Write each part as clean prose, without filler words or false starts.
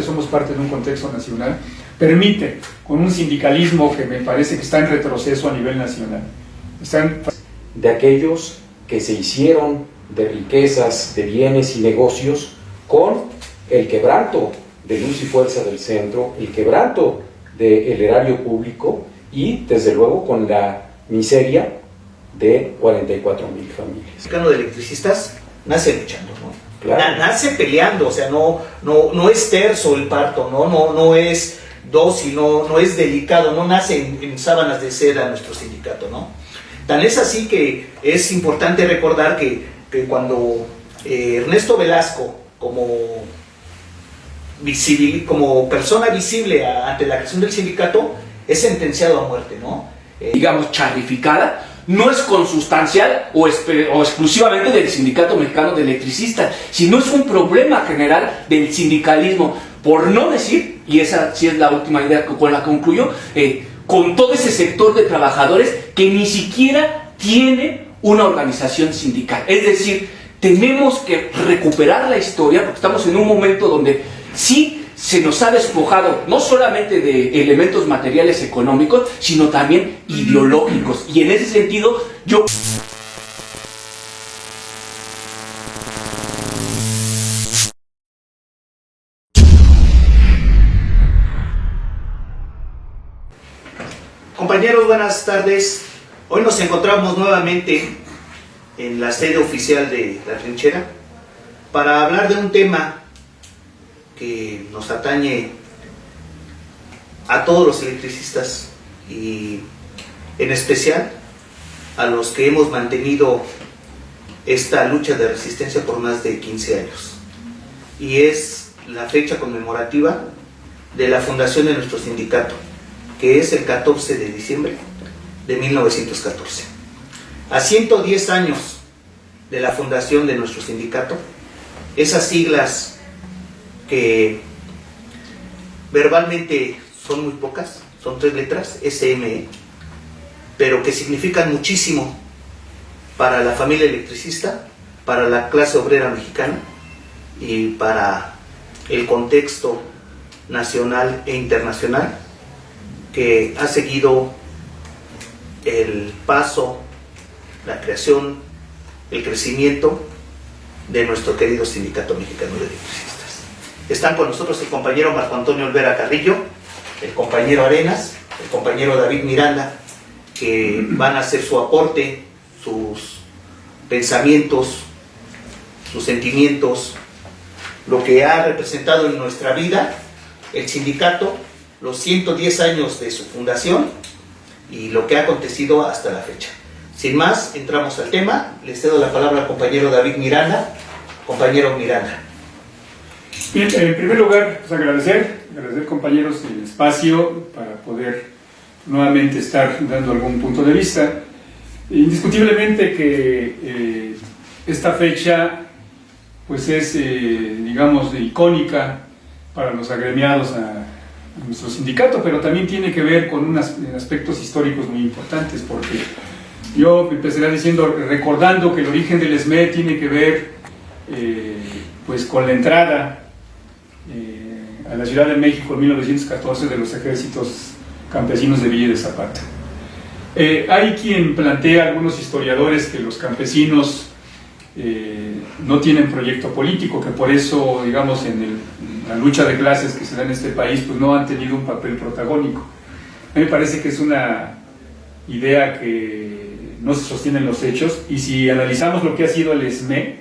somos parte de un contexto nacional, permite, con un sindicalismo que me parece que está en retroceso a nivel nacional, de aquellos que se hicieron de riquezas, de bienes y negocios con el quebranto de luz y fuerza del centro, el quebranto del erario público y, desde luego, con la miseria de 44,000 familias. El mexicano de electricistas nace luchando, ¿no? Claro. Nace peleando, o sea, no es terso el parto, no es dócil, no es delicado, no nace en sábanas de seda nuestro sindicato, ¿no? Tan es así que es importante recordar que cuando Ernesto Velasco, como persona visible ante la creación del sindicato, es sentenciado a muerte, ¿no? Digamos, charrificada, no es consustancial o exclusivamente del Sindicato Mexicano de Electricistas, sino es un problema general del sindicalismo, por no decir, y esa sí es la última idea con la que concluyo, con todo ese sector de trabajadores que ni siquiera tiene una organización sindical. Es decir, tenemos que recuperar la historia, porque estamos en un momento donde sí se nos ha despojado no solamente de elementos materiales económicos, sino también ideológicos. Y en ese sentido, yo... Compañeros, buenas tardes. Hoy nos encontramos nuevamente en la sede oficial de La Trinchera para hablar de un tema que nos atañe a todos los electricistas y en especial a los que hemos mantenido esta lucha de resistencia por más de 15 años. Y es la fecha conmemorativa de la fundación de nuestro sindicato, que es el 14 de diciembre de 1914. A 110 años de la fundación de nuestro sindicato, esas siglas que verbalmente son muy pocas, son 3 letras, SME, pero que significan muchísimo para la familia electricista, para la clase obrera mexicana y para el contexto nacional e internacional que ha seguido el paso, la creación, el crecimiento de nuestro querido Sindicato Mexicano de Electricistas. Están con nosotros el compañero Marco Antonio Olvera Carrillo, el compañero Arenas, el compañero David Miranda, que van a hacer su aporte, sus pensamientos, sus sentimientos, lo que ha representado en nuestra vida el sindicato, los 110 años de su fundación y lo que ha acontecido hasta la fecha. Sin más, entramos al tema. Les cedo la palabra al compañero David Miranda. Compañero Miranda. Bien, en primer lugar, pues agradecer compañeros el espacio para poder nuevamente estar dando algún punto de vista. Indiscutiblemente que esta fecha pues es, digamos, icónica para los agremiados a nuestro sindicato, pero también tiene que ver con unos aspectos históricos muy importantes, porque yo empezaría diciendo, recordando que el origen del SME tiene que ver pues con la entrada a la Ciudad de México en 1914 de los ejércitos campesinos de Villa y de Zapata. Hay quien plantea, algunos historiadores, que los campesinos no tienen proyecto político, que por eso, digamos, en la lucha de clases que se da en este país, pues no han tenido un papel protagónico. A mí me parece que es una idea que no se sostiene en los hechos, y si analizamos lo que ha sido el SME,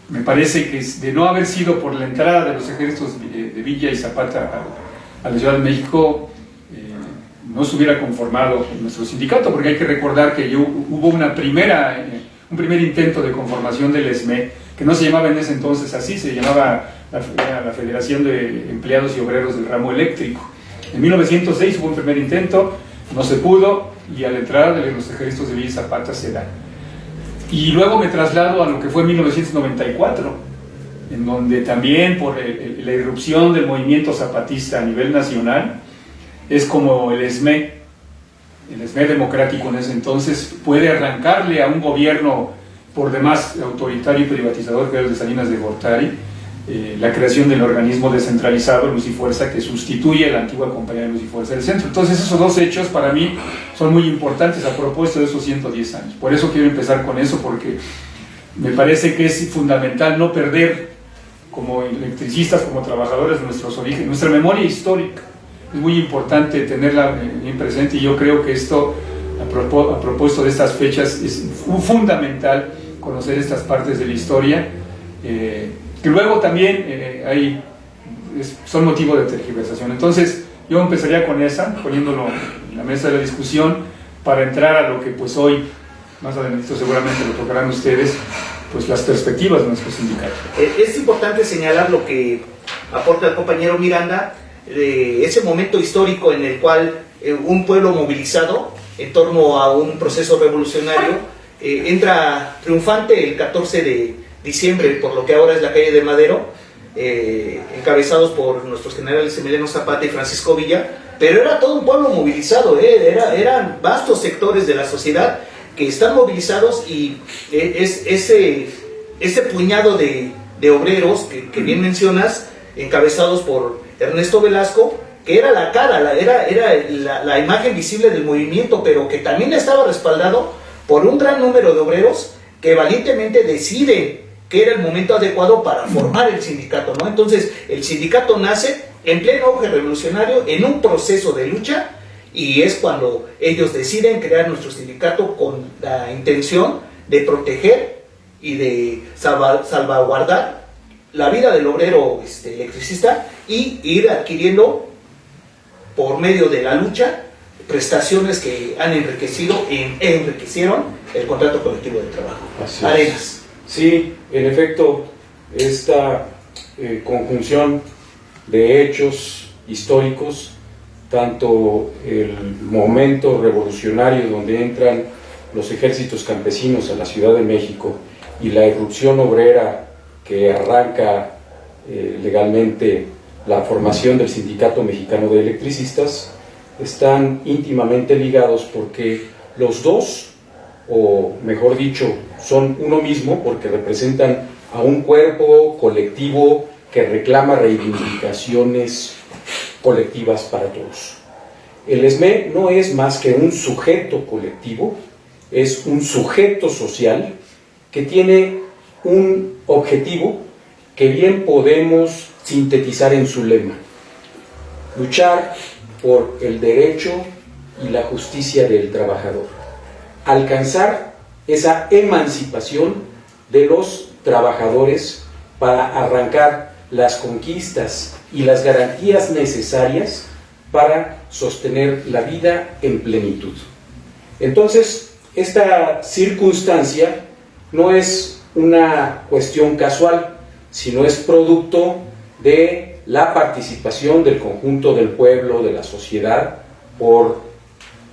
me parece que de no haber sido por la entrada de los ejércitos de Villa y Zapata a la Ciudad de México, no se hubiera conformado nuestro sindicato, porque hay que recordar que hubo un primer intento de conformación del SME, que no se llamaba en ese entonces así, se llamaba la Federación de Empleados y Obreros del Ramo Eléctrico. En 1906 hubo un primer intento, no se pudo, y a la entrada de los ejércitos de Villa y Zapata se da. Y luego me traslado a lo que fue 1994, en donde también por la irrupción del movimiento zapatista a nivel nacional, es como el SME democrático en ese entonces puede arrancarle a un gobierno por demás autoritario y privatizador, que era el de Salinas de Gortari, la creación del organismo descentralizado Luz y Fuerza, que sustituye a la antigua compañía de Luz y Fuerza del Centro. Entonces esos dos hechos para mí son muy importantes a propósito de esos 110 años. Por eso quiero empezar con eso, porque me parece que es fundamental no perder, como electricistas, como trabajadores, nuestros orígenes, nuestra memoria histórica. Es muy importante tenerla bien presente, y yo creo que esto, a propósito de estas fechas, es fundamental conocer estas partes de la historia, que luego también son motivo de tergiversación. Entonces yo empezaría con esa, poniéndolo en la mesa de la discusión, para entrar a lo que pues hoy, más adelante seguramente lo tocarán ustedes, pues las perspectivas de nuestro sindicato. Es importante señalar lo que aporta el compañero Miranda, ese momento histórico en el cual un pueblo movilizado en torno a un proceso revolucionario entra triunfante el 14 de diciembre por lo que ahora es la calle de Madero, encabezados por nuestros generales Emiliano Zapata y Francisco Villa, pero era todo un pueblo movilizado, eran vastos sectores de la sociedad que están movilizados, y ese puñado de obreros que bien mencionas, encabezados por Ernesto Velasco, que era la cara, era la imagen visible del movimiento, pero que también estaba respaldado por un gran número de obreros que valientemente deciden que era el momento adecuado para formar el sindicato, ¿no? Entonces, el sindicato nace en pleno auge revolucionario, en un proceso de lucha, y es cuando ellos deciden crear nuestro sindicato con la intención de proteger y de salvaguardar la vida del obrero electricista, y ir adquiriendo por medio de la lucha prestaciones que han enriquecieron el contrato colectivo de trabajo. Arenas. Sí, en efecto, esta conjunción de hechos históricos, tanto el momento revolucionario donde entran los ejércitos campesinos a la Ciudad de México y la irrupción obrera que arranca legalmente la formación del Sindicato Mexicano de Electricistas, están íntimamente ligados, porque los dos, o mejor dicho, son uno mismo, porque representan a un cuerpo colectivo que reclama reivindicaciones colectivas para todos. El ESME no es más que un sujeto colectivo, es un sujeto social que tiene un objetivo que bien podemos sintetizar en su lema: luchar por el derecho y la justicia del trabajador, alcanzar esa emancipación de los trabajadores para arrancar las conquistas y las garantías necesarias para sostener la vida en plenitud. Entonces, esta circunstancia no es una cuestión casual, sino es producto de la participación del conjunto del pueblo, de la sociedad, por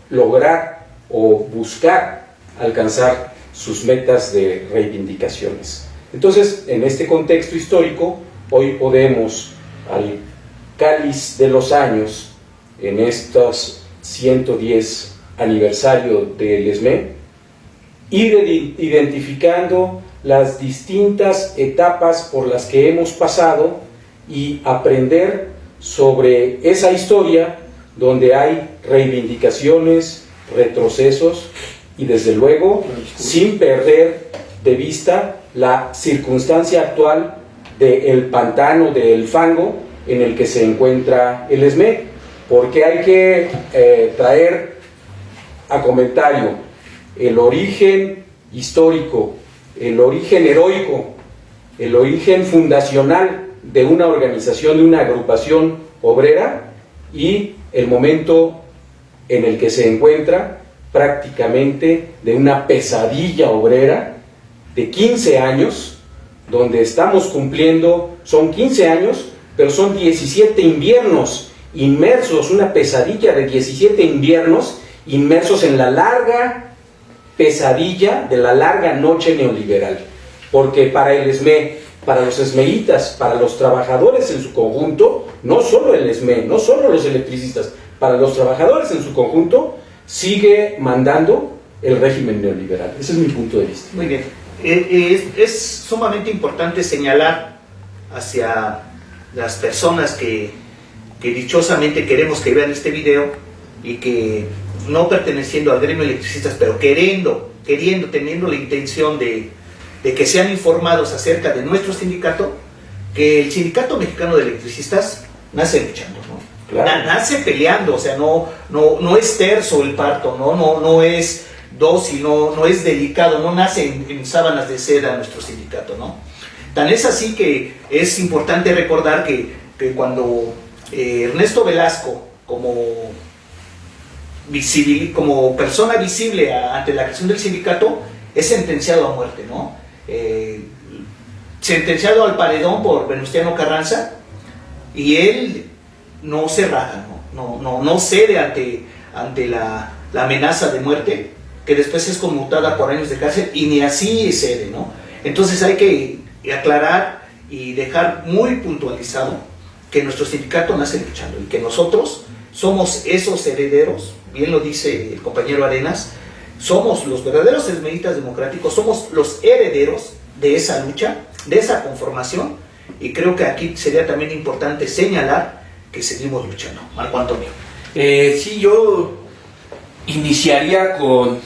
lograr o buscar alcanzar sus metas de reivindicaciones. Entonces, en este contexto histórico, hoy podemos, al cáliz de los años, en estos 110 aniversario del ESME, ir identificando las distintas etapas por las que hemos pasado y aprender sobre esa historia donde hay reivindicaciones, retrocesos y desde luego sin perder de vista la circunstancia actual del pantano, del fango en el que se encuentra el ESME, porque hay que traer a comentario el origen histórico, el origen heroico, el origen fundacional de una organización, de una agrupación obrera, y el momento en el que se encuentra prácticamente de una pesadilla obrera de 15 años, donde estamos cumpliendo, son 15 años, pero son 17 inviernos inmersos, una pesadilla de 17 inviernos inmersos en la larga pesadilla de la larga noche neoliberal, porque para el ESME, para los esmeitas, para los trabajadores en su conjunto, no solo el ESME, no solo los electricistas, para los trabajadores en su conjunto, sigue mandando el régimen neoliberal. Ese es mi punto de vista. Muy bien. Es sumamente importante señalar hacia las personas que dichosamente queremos que vean este video y que no perteneciendo al gremio de electricistas, pero teniendo la intención de que sean informados acerca de nuestro sindicato, que el Sindicato Mexicano de Electricistas nace luchando, ¿no? Claro. Nace peleando, o sea, no es terso el parto, no es dócil, no es delicado, no nace en sábanas de seda nuestro sindicato, ¿no? Tan es así que es importante recordar que cuando Ernesto Velasco, como persona visible ante la creación del sindicato, es sentenciado a muerte, ¿no? Sentenciado al paredón por Venustiano Carranza, y él no se raja, no cede ante la amenaza de muerte, que después es conmutada por años de cárcel, y ni así cede, ¿no? Entonces hay que aclarar y dejar muy puntualizado que nuestro sindicato nace luchando y que nosotros somos esos herederos, bien lo dice el compañero Arenas, somos los verdaderos esmeritas democráticos, somos los herederos de esa lucha, de esa conformación, y creo que aquí sería también importante señalar que seguimos luchando. Marco Antonio. Sí, yo iniciaría con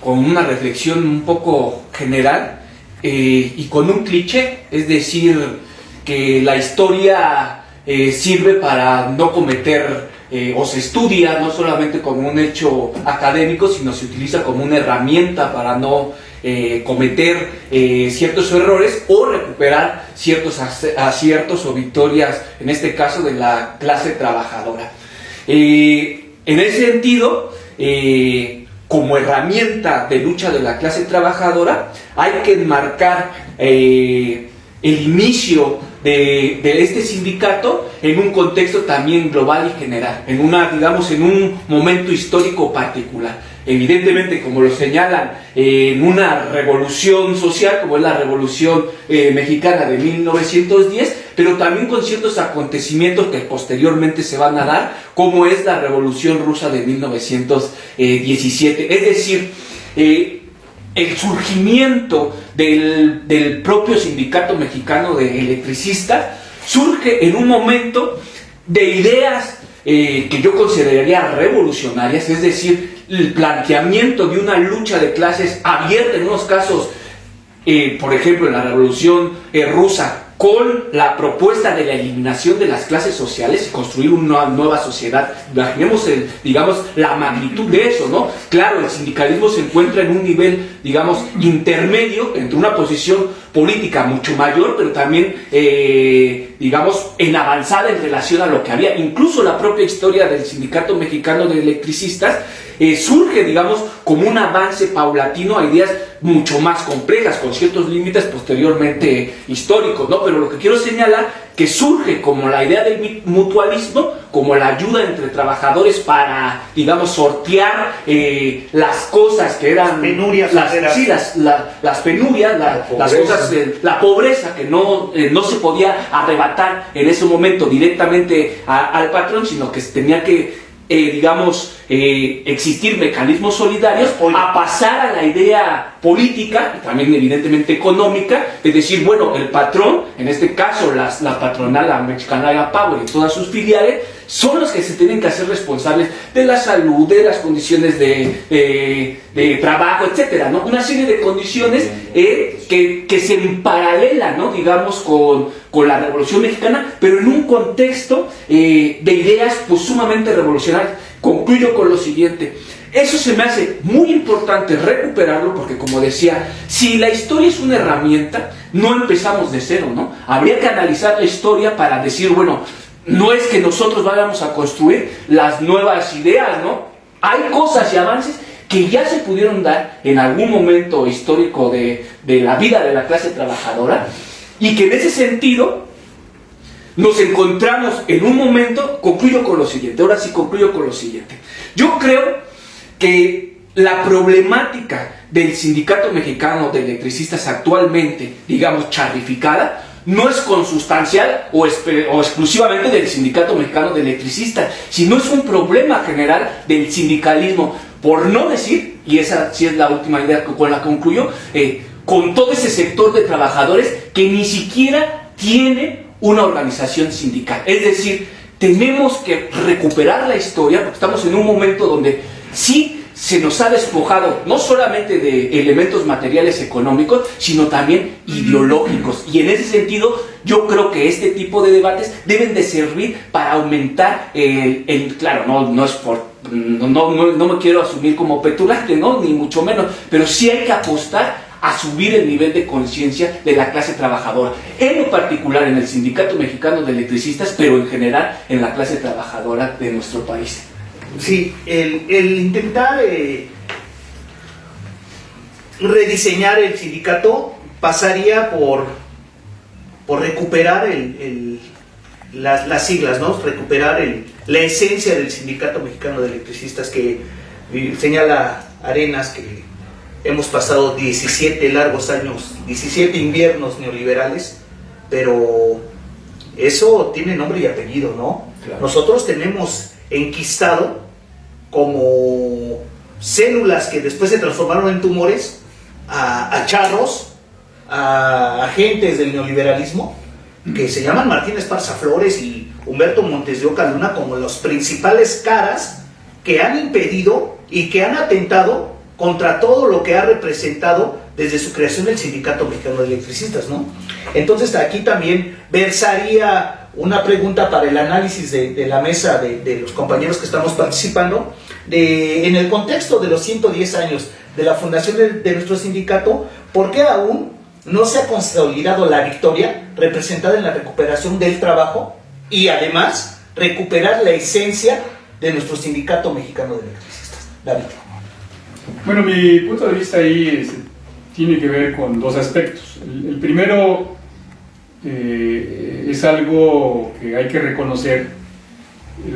una reflexión un poco general y con un cliché, es decir, que la historia sirve para no cometer o se estudia no solamente como un hecho académico, sino se utiliza como una herramienta para no cometer ciertos errores o recuperar ciertos aciertos o victorias, en este caso de la clase trabajadora. En ese sentido, como herramienta de lucha de la clase trabajadora, hay que enmarcar el inicio de este sindicato en un contexto también global y general, en un momento histórico particular. Evidentemente, como lo señalan, en una revolución social como es la Revolución Mexicana de 1910, pero también con ciertos acontecimientos que posteriormente se van a dar, como es la Revolución Rusa de 1917. Es decir, el surgimiento del propio Sindicato Mexicano de Electricistas surge en un momento de ideas que yo consideraría revolucionarias, es decir, el planteamiento de una lucha de clases abierta en unos casos, por ejemplo en la Revolución Rusa, con la propuesta de la eliminación de las clases sociales y construir una nueva sociedad. Imaginemos la magnitud de eso, ¿no? Claro, el sindicalismo se encuentra en un nivel, intermedio entre una posición política mucho mayor, pero también, en avanzada en relación a lo que había. Incluso la propia historia del Sindicato Mexicano de Electricistas surge, como un avance paulatino a ideas mucho más complejas, con ciertos límites posteriormente históricos, ¿no? Pero lo que quiero señalar, que surge como la idea del mutualismo, como la ayuda entre trabajadores para, sortear las cosas que eran penurias, las penurias, las cosas, la pobreza que no se podía arrebatar en ese momento directamente al patrón, sino que tenía que existir mecanismos solidarios a pasar a la idea política y también evidentemente económica, es decir, bueno, el patrón, en este caso la patronal, la Mexicana Power y todas sus filiales, son los que se tienen que hacer responsables de la salud, de las condiciones de trabajo, etcétera, ¿no? Una serie de condiciones que se paralelan, ¿no? Con la Revolución Mexicana, pero en un contexto de ideas pues sumamente revolucionarias. Concluyo con lo siguiente: eso se me hace muy importante recuperarlo, porque como decía, si la historia es una herramienta, no empezamos de cero, ¿no? Habría que analizar la historia para decir, bueno, no es que nosotros vayamos a construir las nuevas ideas, ¿no? Hay cosas y avances que ya se pudieron dar en algún momento histórico de la vida de la clase trabajadora, y que en ese sentido nos encontramos en un momento. Concluyo con lo siguiente, yo creo que la problemática del Sindicato Mexicano de Electricistas actualmente, charrificada, no es consustancial o exclusivamente del Sindicato Mexicano de Electricistas, sino es un problema general del sindicalismo, por no decir, y esa sí es la última idea con la que concluyo, con todo ese sector de trabajadores que ni siquiera tiene una organización sindical. Es decir, tenemos que recuperar la historia, porque estamos en un momento donde sí se nos ha despojado no solamente de elementos materiales económicos, sino también ideológicos. Y en ese sentido, yo creo que este tipo de debates deben de servir para aumentar claro, no es por... No me quiero asumir como petulante, ¿no? Ni mucho menos, pero sí hay que apostar a subir el nivel de conciencia de la clase trabajadora, en lo particular en el Sindicato Mexicano de Electricistas, pero en general en la clase trabajadora de nuestro país. Sí, el intentar rediseñar el sindicato pasaría por recuperar las siglas, ¿no? Recuperar la esencia del Sindicato Mexicano de Electricistas, que señala Arenas que hemos pasado 17 largos años, 17 inviernos neoliberales, pero eso tiene nombre y apellido, ¿no? Claro. Nosotros tenemos enquistado como células que después se transformaron en tumores a charros, a agentes del neoliberalismo, que se llaman Martín Esparza Flores y Humberto Montes de Oca Luna como las principales caras que han impedido y que han atentado contra todo lo que ha representado desde su creación el Sindicato Mexicano de Electricistas, ¿no? Entonces aquí también versaría una pregunta para el análisis de la mesa de los compañeros que estamos participando, en el contexto de los 110 años de la fundación de nuestro sindicato, ¿por qué aún no se ha consolidado la victoria representada en la recuperación del trabajo y además recuperar la esencia de nuestro Sindicato Mexicano de Electricistas? David. Bueno, mi punto de vista ahí tiene que ver con dos aspectos. El primero es algo que hay que reconocer.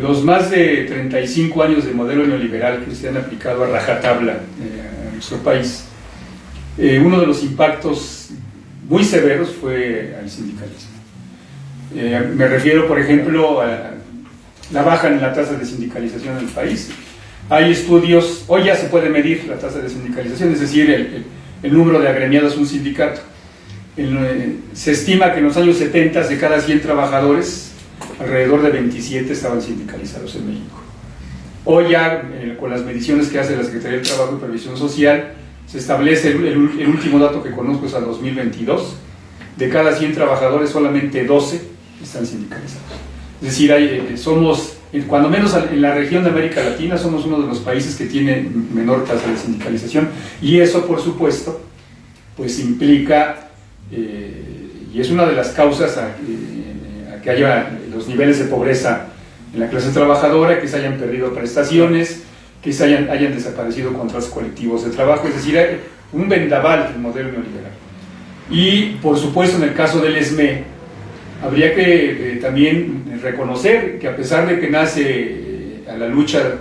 Los más de 35 años de modelo neoliberal que se han aplicado a rajatabla a nuestro país, uno de los impactos muy severos fue al sindicalismo. Me refiero, por ejemplo, a la baja en la tasa de sindicalización en el país. Hay estudios, hoy ya se puede medir la tasa de sindicalización, es decir, el número de agremiados a un sindicato. Se estima que en los años 70 de cada 100 trabajadores, alrededor de 27 estaban sindicalizados en México. Hoy ya, con las mediciones que hace la Secretaría del Trabajo y Previsión Social, se establece el último dato que conozco es al 2022, de cada 100 trabajadores solamente 12 están sindicalizados. Es decir, somos, cuando menos en la región de América Latina, somos uno de los países que tiene menor tasa de sindicalización, y eso, por supuesto, pues implica, y es una de las causas a que haya los niveles de pobreza en la clase trabajadora, que se hayan perdido prestaciones, que se hayan desaparecido contratos colectivos de trabajo, es decir, hay un vendaval del modelo neoliberal. Y, por supuesto, en el caso del ESME, habría que también reconocer que, a pesar de que nace a la lucha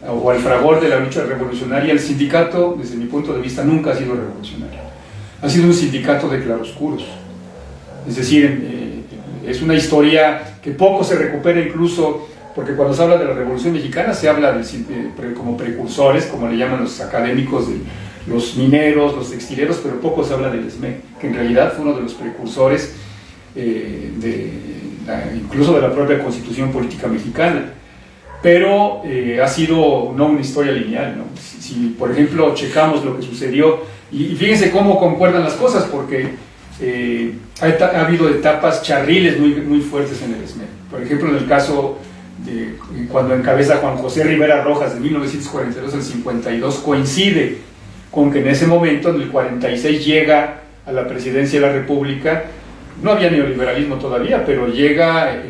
o al fragor de la lucha revolucionaria, el sindicato, desde mi punto de vista, nunca ha sido revolucionario. Ha sido un sindicato de claroscuros. Es decir, es una historia que poco se recupera, incluso porque cuando se habla de la Revolución Mexicana se habla como precursores, como le llaman los académicos, de los mineros, los textileros, pero poco se habla del ESME, que en realidad fue uno de los precursores incluso de la propia Constitución Política Mexicana. Pero ha sido no una historia lineal, ¿no? Si por ejemplo checamos lo que sucedió, y fíjense cómo concuerdan las cosas, porque ha habido etapas charriles muy fuertes en el ESME. Por ejemplo, en el caso de cuando encabeza Juan José Rivera Rojas, de 1942 al 52, coincide con que en ese momento, en el 46, llega a la presidencia de la República. No había neoliberalismo todavía, pero llega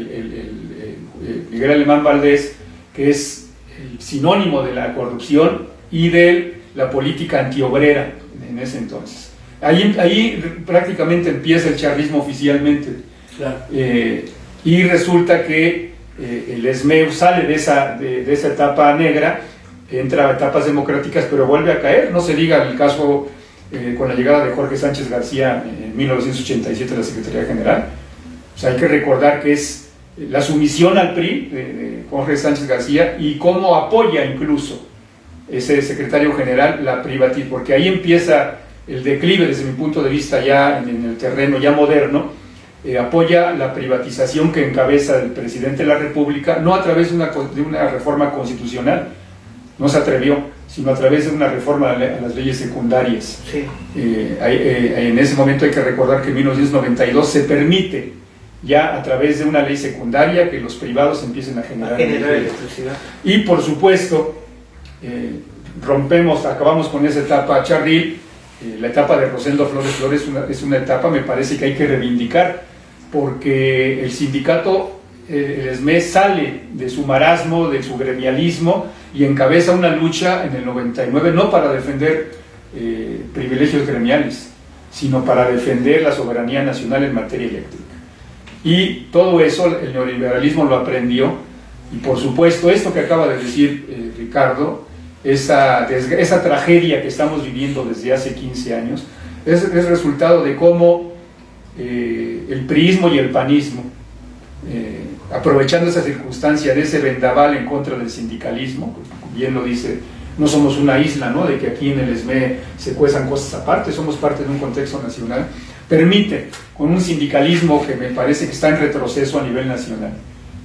Miguel Alemán Valdés, que es el sinónimo de la corrupción y de la política antiobrera en ese entonces. Ahí prácticamente empieza el charrismo oficialmente. Claro. Y resulta que el ESME sale de esa etapa negra, entra a etapas democráticas, pero vuelve a caer. No se diga el caso con la llegada de Jorge Sánchez García en 1987 a la Secretaría General. O sea, hay que recordar que es la sumisión al PRI de Jorge Sánchez García, y cómo apoya incluso ese secretario general la privatización, porque ahí empieza el declive desde mi punto de vista ya en el terreno ya moderno, apoya la privatización que encabeza el presidente de la República, no a través de una reforma constitucional, no se atrevió, sino a través de una reforma a las leyes secundarias. Sí. En ese momento hay que recordar que en 1992 se permite ya a través de una ley secundaria que los privados empiecen a generar electricidad. Y por supuesto, acabamos con esa etapa charril. La etapa de Rosendo Flores es una etapa, me parece, que hay que reivindicar, porque el sindicato, el SME, sale de su marasmo, de su gremialismo, y encabeza una lucha en el 99, no para defender privilegios gremiales, sino para defender la soberanía nacional en materia eléctrica. Y todo eso el neoliberalismo lo aprendió, y por supuesto esto que acaba de decir Ricardo, esa tragedia que estamos viviendo desde hace 15 años, es resultado de cómo el priismo y el panismo, aprovechando esa circunstancia de ese vendaval en contra del sindicalismo, bien lo dice, no somos una isla, ¿no?, de que aquí en el SME se cuezan cosas aparte, somos parte de un contexto nacional, permite, con un sindicalismo que me parece que está en retroceso a nivel nacional,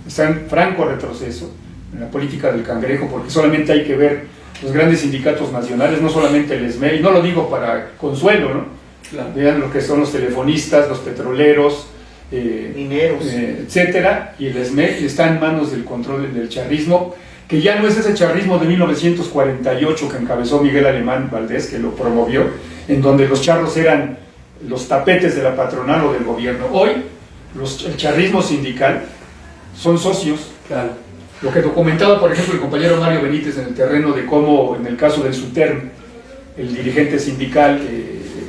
está en franco retroceso en la política del cangrejo, porque solamente hay que ver los grandes sindicatos nacionales, no solamente el SME, y no lo digo para consuelo, ¿no? Claro. Vean lo que son los telefonistas, los petroleros, mineros, etcétera, y el SME está en manos del control del charrismo, que ya no es ese charrismo de 1948 que encabezó Miguel Alemán Valdés, que lo promovió, en donde los charros eran los tapetes de la patronal o del gobierno. Hoy, el charrismo sindical son socios. Claro. Lo que documentaba, por ejemplo, el compañero Mario Benítez en el terreno de cómo, en el caso del SUTERM, el dirigente sindical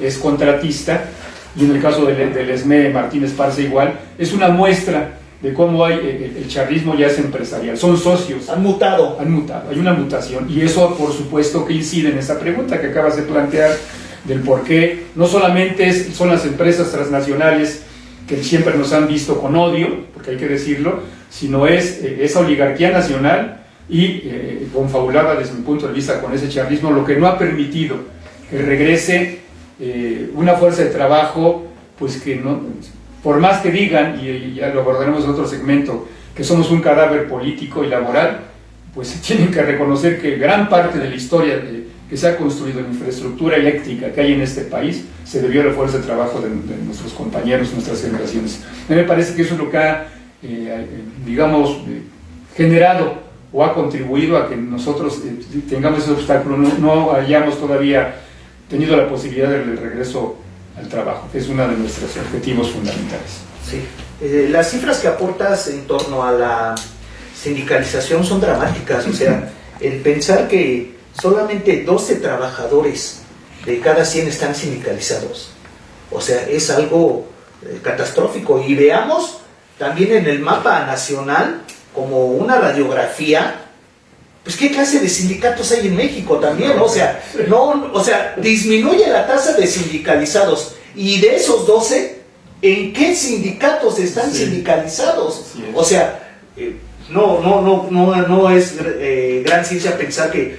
es contratista, y en el caso del SME, Martín Esparza igual, es una muestra de cómo el charrismo ya es empresarial, son socios. Han mutado, hay una mutación, y eso por supuesto que incide en esa pregunta que acabas de plantear, del por qué no solamente son las empresas transnacionales que siempre nos han visto con odio, porque hay que decirlo, sino es esa oligarquía nacional y confabulada desde mi punto de vista con ese charrismo, lo que no ha permitido que regrese una fuerza de trabajo, pues que no, por más que digan, y ya lo abordaremos en otro segmento, que somos un cadáver político y laboral, pues tienen que reconocer que gran parte de la historia que se ha construido en infraestructura eléctrica que hay en este país se debió a la fuerza de trabajo de nuestros compañeros, nuestras generaciones. A mí me parece que eso es lo que ha, generado o ha contribuido a que nosotros tengamos ese obstáculo, no hayamos todavía tenido la posibilidad del regreso al trabajo, que es uno de nuestros objetivos fundamentales. Sí. Las cifras que aportas en torno a la sindicalización son dramáticas, o sea, el pensar que solamente 12 trabajadores de cada 100 están sindicalizados, o sea, es algo catastrófico. Y veamos también en el mapa nacional, como una radiografía, pues qué clase de sindicatos hay en México también, o sea, disminuye la tasa de sindicalizados, y de esos 12, ¿en qué sindicatos están sindicalizados? O sea, no es gran ciencia pensar que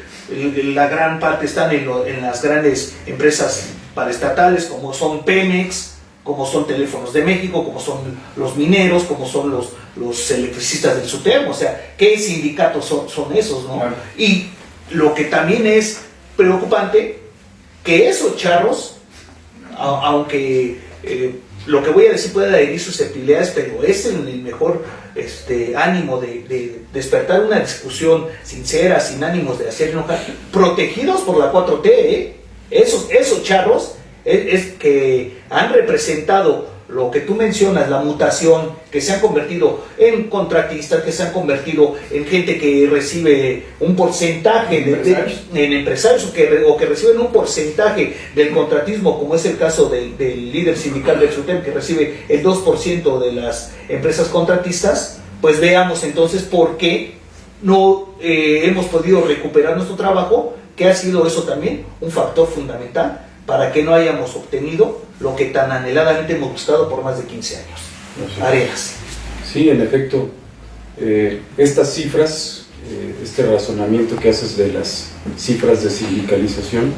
la gran parte están en las grandes empresas paraestatales, como son Pemex, como son Teléfonos de México, como son los mineros, como son los electricistas del SUTERM. O sea, ¿qué sindicatos son esos, no? Claro. Y lo que también es preocupante, que esos charros, aunque lo que voy a decir puede herir susceptibilidades, pero es en el mejor ánimo de despertar una discusión sincera, sin ánimos de hacer enojar, protegidos por la 4T, esos charros es que han representado lo que tú mencionas, la mutación, que se han convertido en contratistas, que se han convertido en gente que recibe un porcentaje en empresarios o que reciben un porcentaje del contratismo, como es el caso del líder sindical del SUTERM, que recibe el 2% de las empresas contratistas. Pues veamos entonces por qué no hemos podido recuperar nuestro trabajo, que ha sido eso también un factor fundamental para que no hayamos obtenido lo que tan anheladamente hemos buscado por más de 15 años. Sí. Arenas. Sí, en efecto, estas cifras, este razonamiento que haces de las cifras de sindicalización,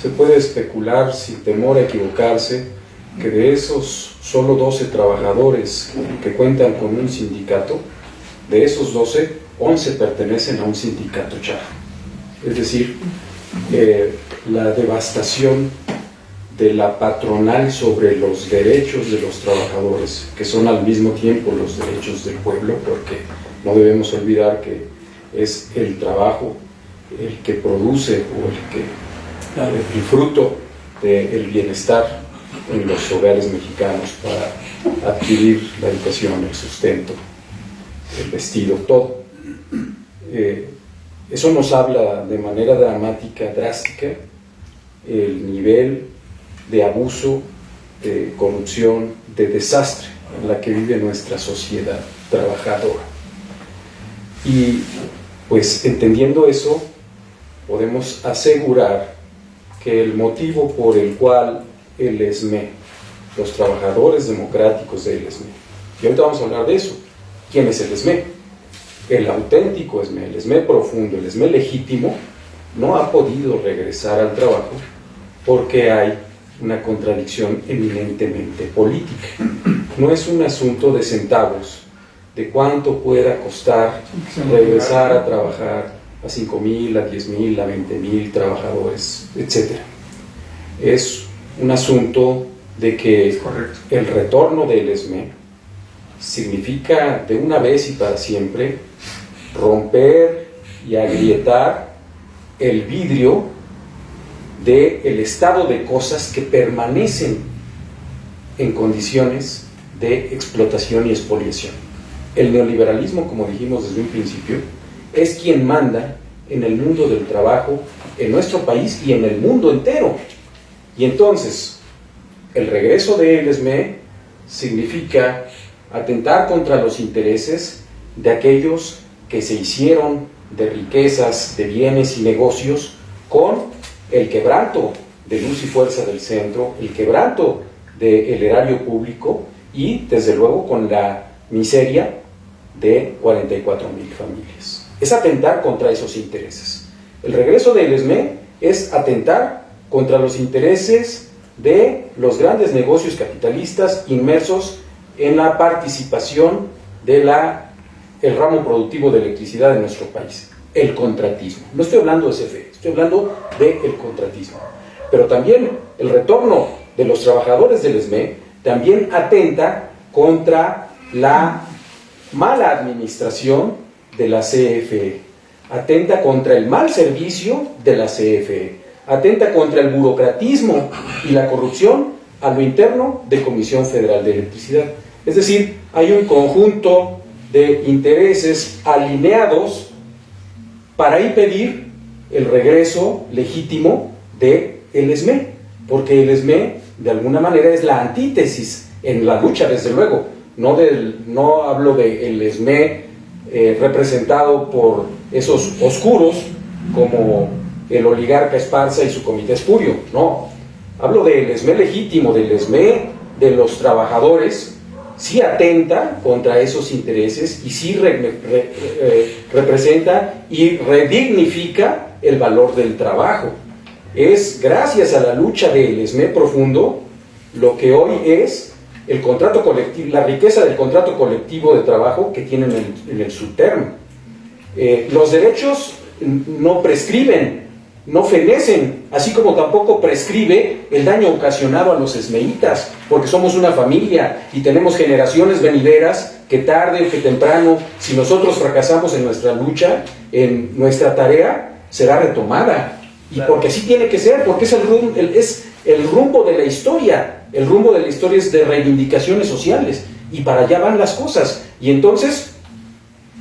se puede especular sin temor a equivocarse que de esos solo 12 trabajadores que cuentan con un sindicato, de esos 12, 11 pertenecen a un sindicato charro. Es decir, la devastación de la patronal sobre los derechos de los trabajadores, que son al mismo tiempo los derechos del pueblo, porque no debemos olvidar que es el trabajo el que produce o el fruto del bienestar en los hogares mexicanos para adquirir la educación, el sustento, el vestido, todo. Eso nos habla de manera dramática, drástica, el nivel de abuso, de corrupción, de desastre en la que vive nuestra sociedad trabajadora. Y pues entendiendo eso, podemos asegurar que el motivo por el cual el ESME, los trabajadores democráticos del ESME, y ahorita vamos a hablar de eso, ¿quién es el ESME? El auténtico ESME, el ESME profundo, el ESME legítimo, no ha podido regresar al trabajo porque hay una contradicción eminentemente política. No es un asunto de centavos, de cuánto pueda costar regresar a trabajar a 5,000, a 10,000, a 20,000 trabajadores, etc. Es un asunto de que el retorno del ESME significa de una vez y para siempre romper y agrietar el vidrio del estado de cosas que permanecen en condiciones de explotación y expoliación. El neoliberalismo, como dijimos desde un principio, es quien manda en el mundo del trabajo, en nuestro país y en el mundo entero. Y entonces, el regreso del ESME significa atentar contra los intereses de aquellos que se hicieron de riquezas, de bienes y negocios con el quebranto de luz y fuerza del centro, el quebranto del erario público y, desde luego, con la miseria de 44,000 familias. Es atentar contra esos intereses. El regreso del ESME es atentar contra los intereses de los grandes negocios capitalistas inmersos en la participación del ramo productivo de electricidad de nuestro país, el contratismo. No estoy hablando de CFE, estoy hablando del contratismo. Pero también el retorno de los trabajadores del ESME también atenta contra la mala administración de la CFE, atenta contra el mal servicio de la CFE, atenta contra el burocratismo y la corrupción a lo interno de Comisión Federal de Electricidad. Es decir, hay un conjunto de intereses alineados para impedir el regreso legítimo del ESME, porque el ESME de alguna manera es la antítesis en la lucha, desde luego. No hablo del ESME representado por esos oscuros como el oligarca Esparza y su comité espurio, no. Hablo del ESME legítimo, del ESME de los trabajadores. Sí atenta contra esos intereses y sí representa y redignifica el valor del trabajo. Es gracias a la lucha del ESME profundo lo que hoy es el contrato colectivo, la riqueza del contrato colectivo de trabajo que tienen en el subterráneo. Los derechos no prescriben, no fenecen, así como tampoco prescribe el daño ocasionado a los esmeitas, porque somos una familia y tenemos generaciones venideras que tarde o que temprano, si nosotros fracasamos en nuestra lucha, en nuestra tarea, será retomada. Y porque así tiene que ser, porque es el rumbo de la historia. El rumbo de la historia es de reivindicaciones sociales, y para allá van las cosas. Y entonces,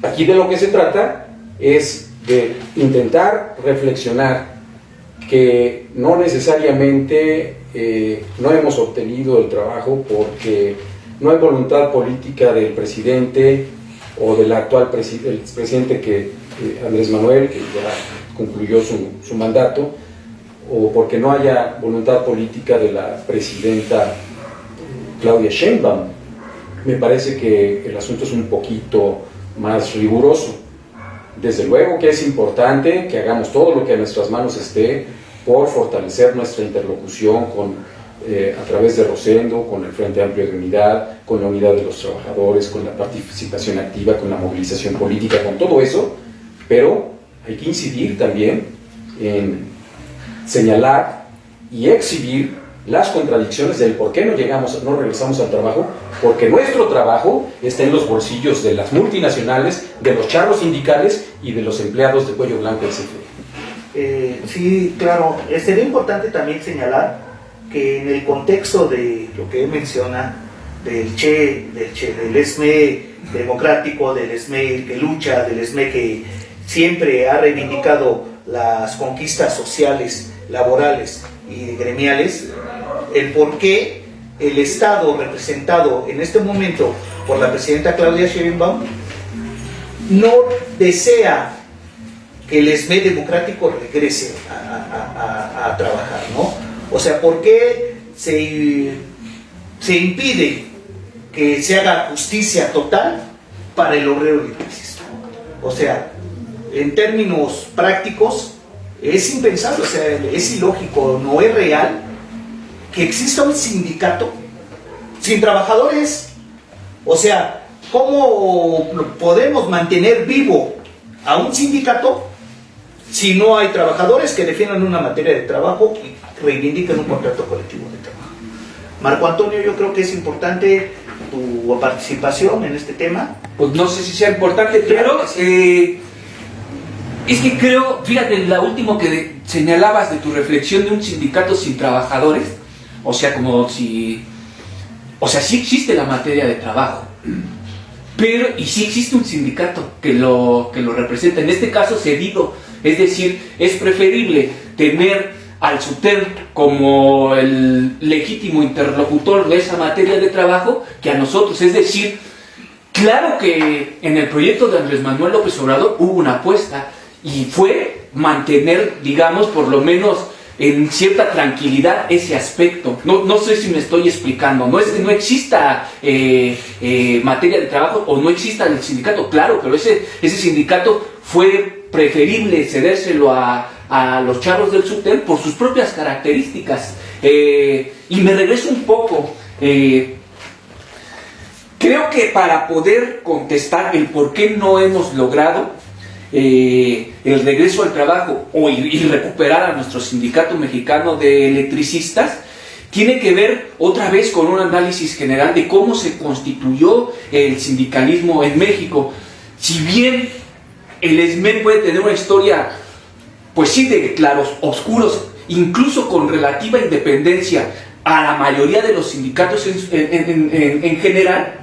aquí de lo que se trata es de intentar reflexionar que no necesariamente no hemos obtenido el trabajo porque no hay voluntad política del presidente o del actual presidente Andrés Manuel, que ya concluyó su mandato, o porque no haya voluntad política de la presidenta Claudia Sheinbaum. Me parece que el asunto es un poquito más riguroso. Desde luego que es importante que hagamos todo lo que a nuestras manos esté por fortalecer nuestra interlocución con a través de Rosendo, con el Frente Amplio de Unidad, con la unidad de los trabajadores, con la participación activa, con la movilización política, con todo eso, pero hay que incidir también en señalar y exhibir las contradicciones del por qué no regresamos al trabajo, porque nuestro trabajo está en los bolsillos de las multinacionales, de los charros sindicales y de los empleados de cuello blanco del CFE. Sí, claro. Sería importante también señalar que en el contexto de lo que él menciona, del ESME democrático, del ESME que lucha, del ESME que siempre ha reivindicado las conquistas sociales, laborales y gremiales, el por qué el Estado, representado en este momento por la presidenta Claudia Sheinbaum, no desea que el ESME democrático regrese a trabajar, ¿no? O sea, ¿por qué se impide que se haga justicia total para el obrero electricista? O sea, en términos prácticos, es impensable, o sea, es ilógico, no es real que exista un sindicato sin trabajadores. O sea, ¿cómo podemos mantener vivo a un sindicato si no hay trabajadores que defiendan una materia de trabajo y reivindiquen un contrato colectivo de trabajo? Marco Antonio, yo creo que es importante tu participación en este tema. Pues no sé si sea importante, pero es que creo, fíjate, la última que señalabas de tu reflexión de un sindicato sin trabajadores, o sea, sí existe la materia de trabajo, pero, y sí existe un sindicato que lo representa, en este caso cedido, es decir, es preferible tener al SUTEM como el legítimo interlocutor de esa materia de trabajo que a nosotros, es decir, claro que en el proyecto de Andrés Manuel López Obrador hubo una apuesta y fue mantener, digamos, por lo menos en cierta tranquilidad ese aspecto. No sé si me estoy explicando, no es que no exista materia de trabajo o no exista el sindicato, claro, pero ese sindicato fue preferible cedérselo a los charros del SUTEM por sus propias características. Y me regreso un poco, creo que para poder contestar el por qué no hemos logrado el regreso al trabajo y recuperar a nuestro sindicato mexicano de electricistas, tiene que ver otra vez con un análisis general de cómo se constituyó el sindicalismo en México. Si bien el ESME puede tener una historia, pues sí, de claros oscuros, incluso con relativa independencia a la mayoría de los sindicatos en general,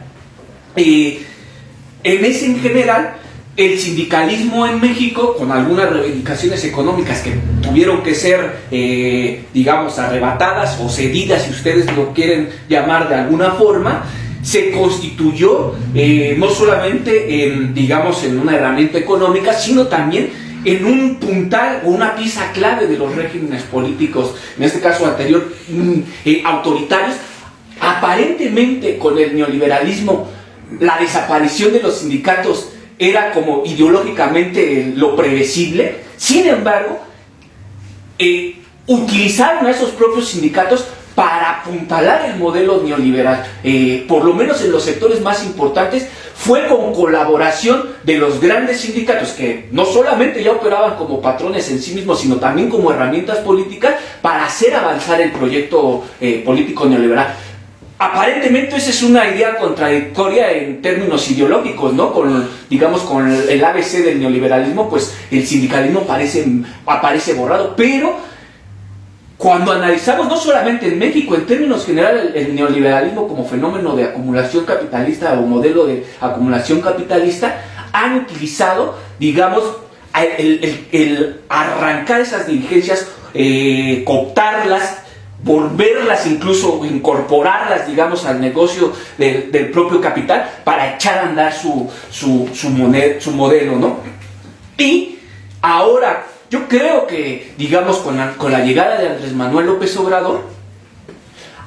el sindicalismo en México, con algunas reivindicaciones económicas que tuvieron que ser, digamos, arrebatadas o cedidas, si ustedes lo quieren llamar de alguna forma, se constituyó no solamente en una herramienta económica, sino también en un puntal o una pieza clave de los regímenes políticos, en este caso anterior, autoritarios. Aparentemente, con el neoliberalismo, la desaparición de los sindicatos era como ideológicamente lo previsible. Sin embargo, utilizaron a esos propios sindicatos para apuntalar el modelo neoliberal, por lo menos en los sectores más importantes. Fue con colaboración de los grandes sindicatos que no solamente ya operaban como patrones en sí mismos, sino también como herramientas políticas para hacer avanzar el proyecto político neoliberal. Aparentemente esa es una idea contradictoria en términos ideológicos, ¿no? Con el ABC del neoliberalismo, pues el sindicalismo aparece borrado, pero cuando analizamos no solamente en México, en términos generales, el neoliberalismo como fenómeno de acumulación capitalista o modelo de acumulación capitalista, han utilizado, digamos, el arrancar esas dirigencias, cooptarlas, volverlas, incluso incorporarlas, digamos, al negocio del propio capital para echar a andar su modelo, ¿no? Y ahora, yo creo que, digamos, con la llegada de Andrés Manuel López Obrador,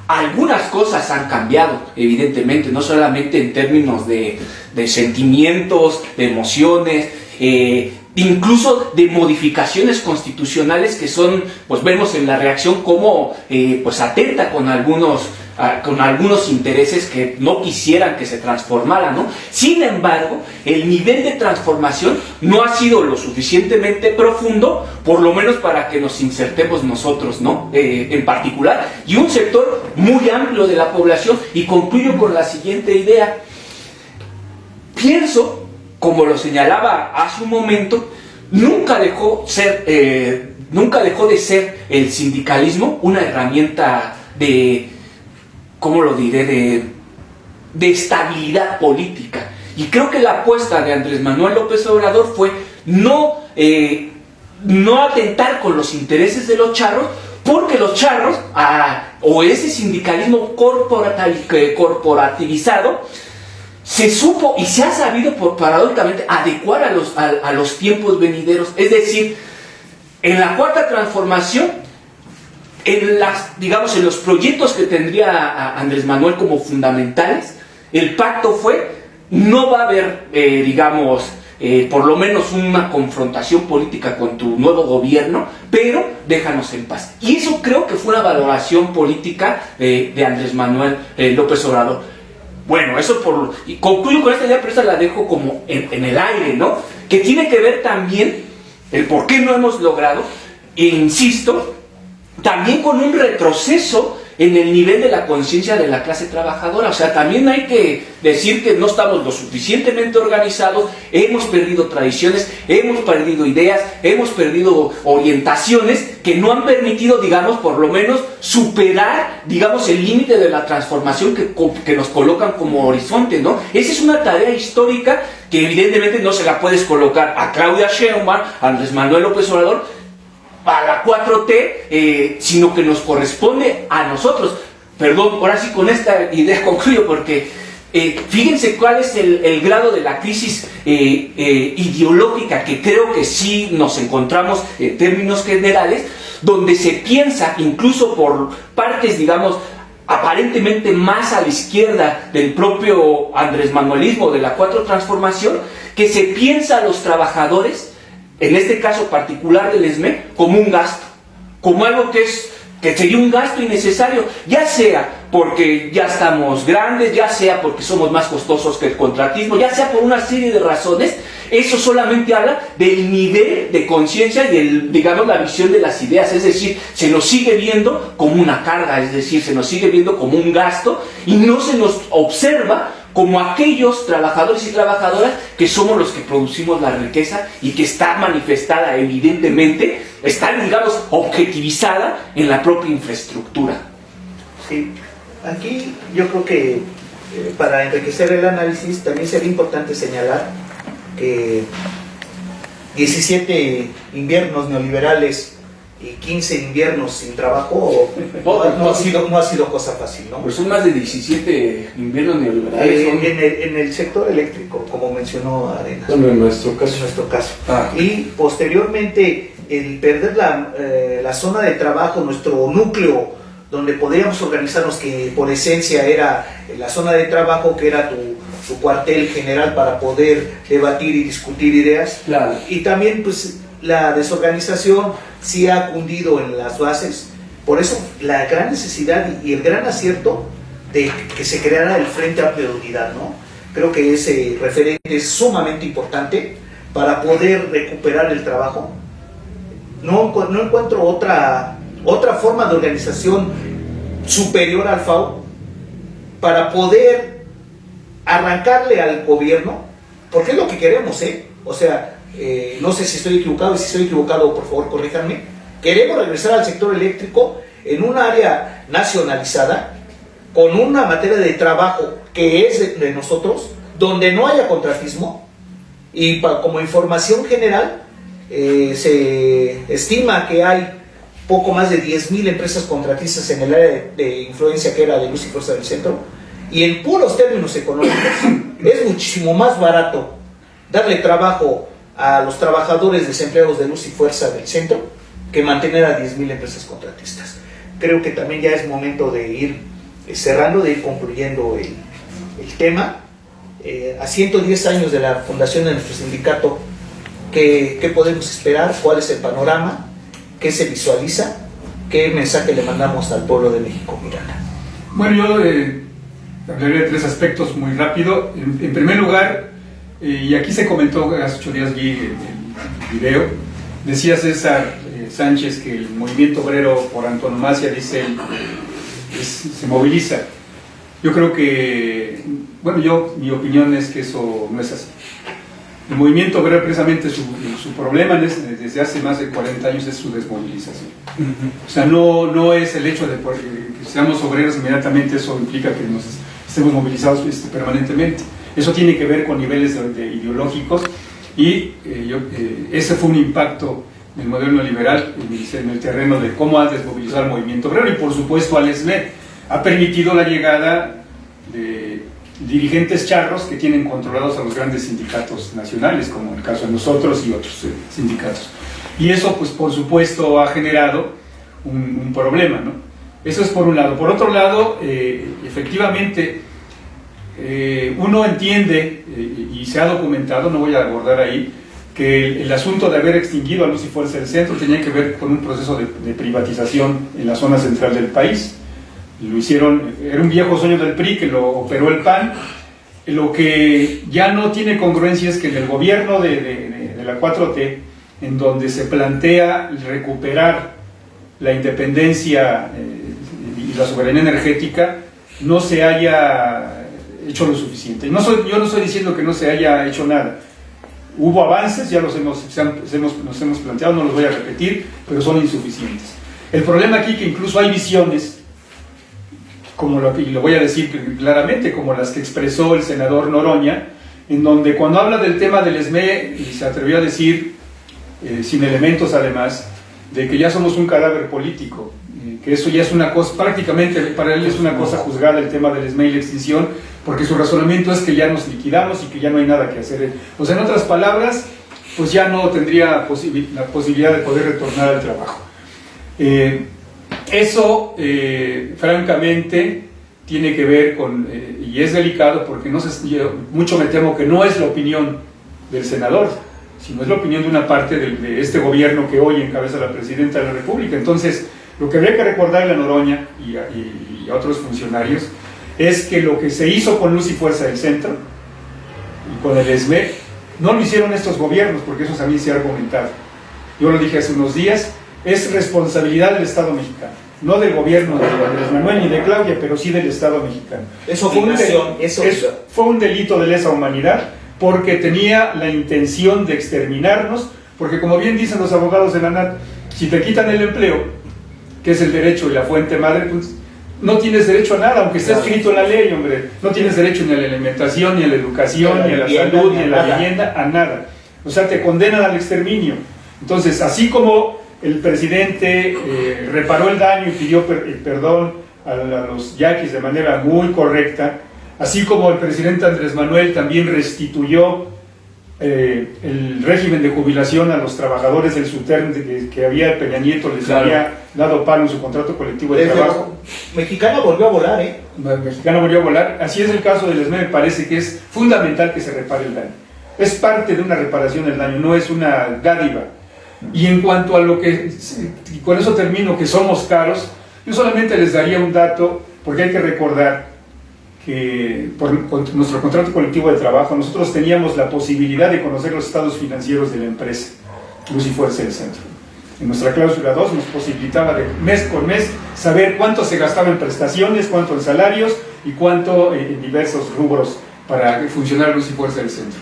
algunas cosas han cambiado, evidentemente, no solamente en términos de sentimientos, de emociones, incluso de modificaciones constitucionales que son, pues vemos en la reacción cómo pues atenta con algunos intereses que no quisieran que se transformara, ¿no? Sin embargo, el nivel de transformación no ha sido lo suficientemente profundo, por lo menos para que nos insertemos nosotros, ¿no? En particular, y un sector muy amplio de la población. Y concluyo con la siguiente idea. Pienso, como lo señalaba hace un momento, nunca dejó de ser el sindicalismo una herramienta de, ¿cómo lo diré?, de estabilidad política. Y creo que la apuesta de Andrés Manuel López Obrador fue no atentar con los intereses de los charros, porque los charros, o ese sindicalismo corporativizado, se supo y se ha sabido, paradójicamente, adecuar a los tiempos venideros. Es decir, en la Cuarta Transformación, en los proyectos que tendría Andrés Manuel como fundamentales, el pacto fue: no va a haber, por lo menos una confrontación política con tu nuevo gobierno, pero déjanos en paz. Y eso creo que fue una valoración política de Andrés Manuel López Obrador. Bueno, y concluyo con esta idea, pero esta la dejo como en el aire, ¿no? Que tiene que ver también el por qué no hemos logrado, e insisto, también con un retroceso en el nivel de la conciencia de la clase trabajadora. O sea, también hay que decir que no estamos lo suficientemente organizados, hemos perdido tradiciones, hemos perdido ideas, hemos perdido orientaciones que no han permitido, por lo menos superar, el límite de la transformación que nos colocan como horizonte, ¿no? Esa es una tarea histórica que evidentemente no se la puedes colocar a Claudia Sheinbaum, a Andrés Manuel López Obrador, a la 4T, sino que nos corresponde a nosotros. Perdón, ahora sí con esta idea concluyo, porque fíjense cuál es el grado de la crisis ideológica que creo que sí nos encontramos en términos generales, donde se piensa, incluso por partes, aparentemente más a la izquierda del propio Andrés Manuelismo, de la 4 Transformación, que se piensa a los trabajadores, en este caso particular del ESME, como un gasto, como algo que sería un gasto innecesario, ya sea porque ya estamos grandes, ya sea porque somos más costosos que el contratismo, ya sea por una serie de razones. Eso solamente habla del nivel de conciencia y la visión de las ideas. Es decir, se nos sigue viendo como una carga, es decir, se nos sigue viendo como un gasto, y no se nos observa como aquellos trabajadores y trabajadoras que somos los que producimos la riqueza y que está manifestada evidentemente, está, objetivizada en la propia infraestructura. Sí, aquí yo creo que para enriquecer el análisis también sería importante señalar que 17 inviernos neoliberales y 15 inviernos sin trabajo no ha sido cosa fácil, ¿no? Pues son más de 17 inviernos neoliberales. En el sector eléctrico, como mencionó Arenas. Bueno, en nuestro caso. Y posteriormente el perder la zona de trabajo, nuestro núcleo, donde podríamos organizarnos, que por esencia era la zona de trabajo, que era tu cuartel general para poder debatir y discutir ideas. Claro. Y también, pues, la desorganización sí ha cundido en las bases. Por eso la gran necesidad y el gran acierto de que se creara el Frente Amplio de Unidad, ¿no? Creo que ese referente es sumamente importante para poder recuperar el trabajo. No encuentro otra forma de organización superior al FAO para poder arrancarle al gobierno, porque es lo que queremos, o sea, no sé si estoy equivocado, y si estoy equivocado, por favor, corríjanme. Queremos regresar al sector eléctrico en un área nacionalizada, con una materia de trabajo que es de nosotros, donde no haya contratismo, y como información general, se estima que hay poco más de 10,000 empresas contratistas en el área de influencia que era de Luz y Fuerza del Centro, y en puros términos económicos es muchísimo más barato darle trabajo a los trabajadores desempleados de Luz y Fuerza del Centro que mantener a 10,000 empresas contratistas. Creo que también ya es momento de ir cerrando, de ir concluyendo el tema. A 110 años de la fundación de nuestro sindicato, ¿Qué podemos esperar? ¿Cuál es el panorama? ¿Qué se visualiza? ¿Qué mensaje le mandamos al pueblo de México, Miranda? Bueno, yo hablaré de 3 aspectos muy rápido. En primer lugar, y aquí se comentó, hace 8 días vi el video, decía César Sánchez que el movimiento obrero por antonomasia, dice él, se moviliza. Yo creo que, bueno, mi opinión es que eso no es así. El movimiento obrero, precisamente su problema desde hace más de 40 años es su desmovilización. O sea, no es el hecho de que seamos obreros inmediatamente, eso implica que nos estemos movilizados permanentemente. Eso tiene que ver con niveles ideológicos y ese fue un impacto del modelo neoliberal en el terreno de cómo ha desmovilizado el movimiento obrero, y por supuesto al ESME ha permitido la llegada de dirigentes charros que tienen controlados a los grandes sindicatos nacionales, como el caso de nosotros y otros sindicatos. Y eso, pues por supuesto, ha generado un problema, ¿no? Eso es por un lado. Por otro lado, efectivamente, uno entiende, y se ha documentado, no voy a abordar ahí, que el asunto de haber extinguido a Luz y Fuerza del Centro tenía que ver con un proceso de privatización en la zona central del país. Lo hicieron, era un viejo sueño del PRI que lo operó el PAN. Lo que ya no tiene congruencia es que en el gobierno de la 4T, en donde se plantea recuperar la independencia y la soberanía energética, no se haya hecho lo suficiente. Yo no estoy diciendo que no se haya hecho nada. Hubo avances, ya nos hemos planteado, no los voy a repetir, pero son insuficientes. El problema aquí es que incluso hay visiones, y lo voy a decir claramente, como las que expresó el senador Noroña, en donde cuando habla del tema del ESME, y se atrevió a decir, sin elementos además, de que ya somos un cadáver político, que eso ya es una cosa, prácticamente para él es una cosa juzgada el tema del ESME y la extinción, porque su razonamiento es que ya nos liquidamos y que ya no hay nada que hacer. O sea, en otras palabras, pues ya no tendría la posibilidad de poder retornar al trabajo. Eso, francamente, tiene que ver con, y es delicado porque mucho me temo que no es la opinión del senador, sino es la opinión de una parte de este gobierno que hoy encabeza la presidenta de la República. Entonces, lo que habría que recordarle a Noroña y a otros funcionarios es que lo que se hizo con Luz y Fuerza del Centro y con el ESME no lo hicieron estos gobiernos, porque eso también se ha argumentado. Yo lo dije hace unos días, es responsabilidad del Estado mexicano, no del gobierno de Andrés Manuel ni de Claudia, pero sí del Estado mexicano. Eso fue un delito de lesa humanidad, porque tenía la intención de exterminarnos, porque como bien dicen los abogados de la NAT, si te quitan el empleo, que es el derecho y la fuente madre, pues no tienes derecho a nada, aunque esté escrito en la ley, hombre. No tienes derecho ni a la alimentación, ni a la educación, ni a la salud, ni a la vivienda, a nada. O sea, te condenan al exterminio. Entonces, así como el presidente reparó el daño y pidió perdón a los yaquis de manera muy correcta, así como el presidente Andrés Manuel también restituyó el régimen de jubilación a los trabajadores del SUTERN que había Peña Nieto les había dado palo en su contrato colectivo de trabajo. Mexicana volvió a volar, Mexicana volvió a volar. Así es el caso del ESME. Me parece que es fundamental que se repare el daño. Es parte de una reparación del daño, no es una dádiva. Y en cuanto a lo que, y con eso termino, que somos caros, yo solamente les daría un dato, porque hay que recordar que por nuestro contrato colectivo de trabajo nosotros teníamos la posibilidad de conocer los estados financieros de la empresa Luz y Fuerza del Centro. En nuestra cláusula 2 nos posibilitaba de mes con mes saber cuánto se gastaba en prestaciones, cuánto en salarios y cuánto en diversos rubros para funcionar Luz y Fuerza del Centro.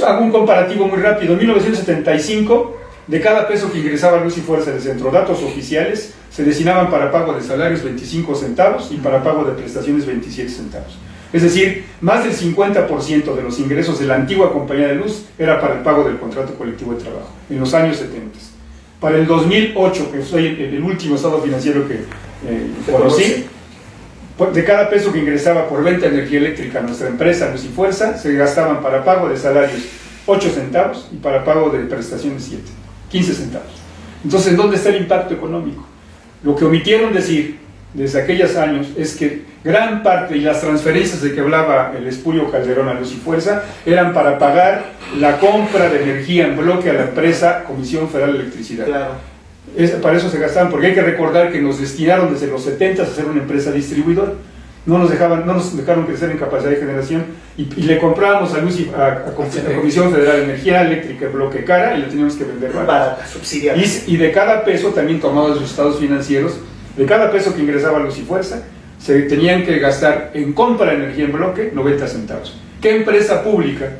Hago un comparativo muy rápido. En 1975, de cada peso que ingresaba Luz y Fuerza del Centro, datos oficiales, se destinaban para pago de salarios 25 centavos y para pago de prestaciones 27 centavos. Es decir, más del 50% de los ingresos de la antigua compañía de luz era para el pago del contrato colectivo de trabajo, en los años 70. Para el 2008, que fue el último estado financiero que conocí, de cada peso que ingresaba por venta de energía eléctrica a nuestra empresa Luz y Fuerza, se gastaban para pago de salarios 8 centavos y para pago de prestaciones 15 centavos. Entonces, ¿dónde está el impacto económico? Lo que omitieron decir desde aquellos años es que gran parte y las transferencias de que hablaba el espurio Calderón a Luz y Fuerza eran para pagar la compra de energía en bloque a la empresa Comisión Federal de Electricidad. Claro. Para eso se gastaban, porque hay que recordar que nos destinaron desde los 70 a ser una empresa distribuidora. No nos dejaron crecer en capacidad de generación y le comprábamos a Luz a Comisión Federal de Energía Eléctrica en bloque cara y la teníamos que vender barata. Subsidiar. Y de cada peso, también tomado de sus estados financieros, de cada peso que ingresaba Luz y Fuerza, se tenían que gastar en compra de energía en bloque 90 centavos. ¿Qué empresa pública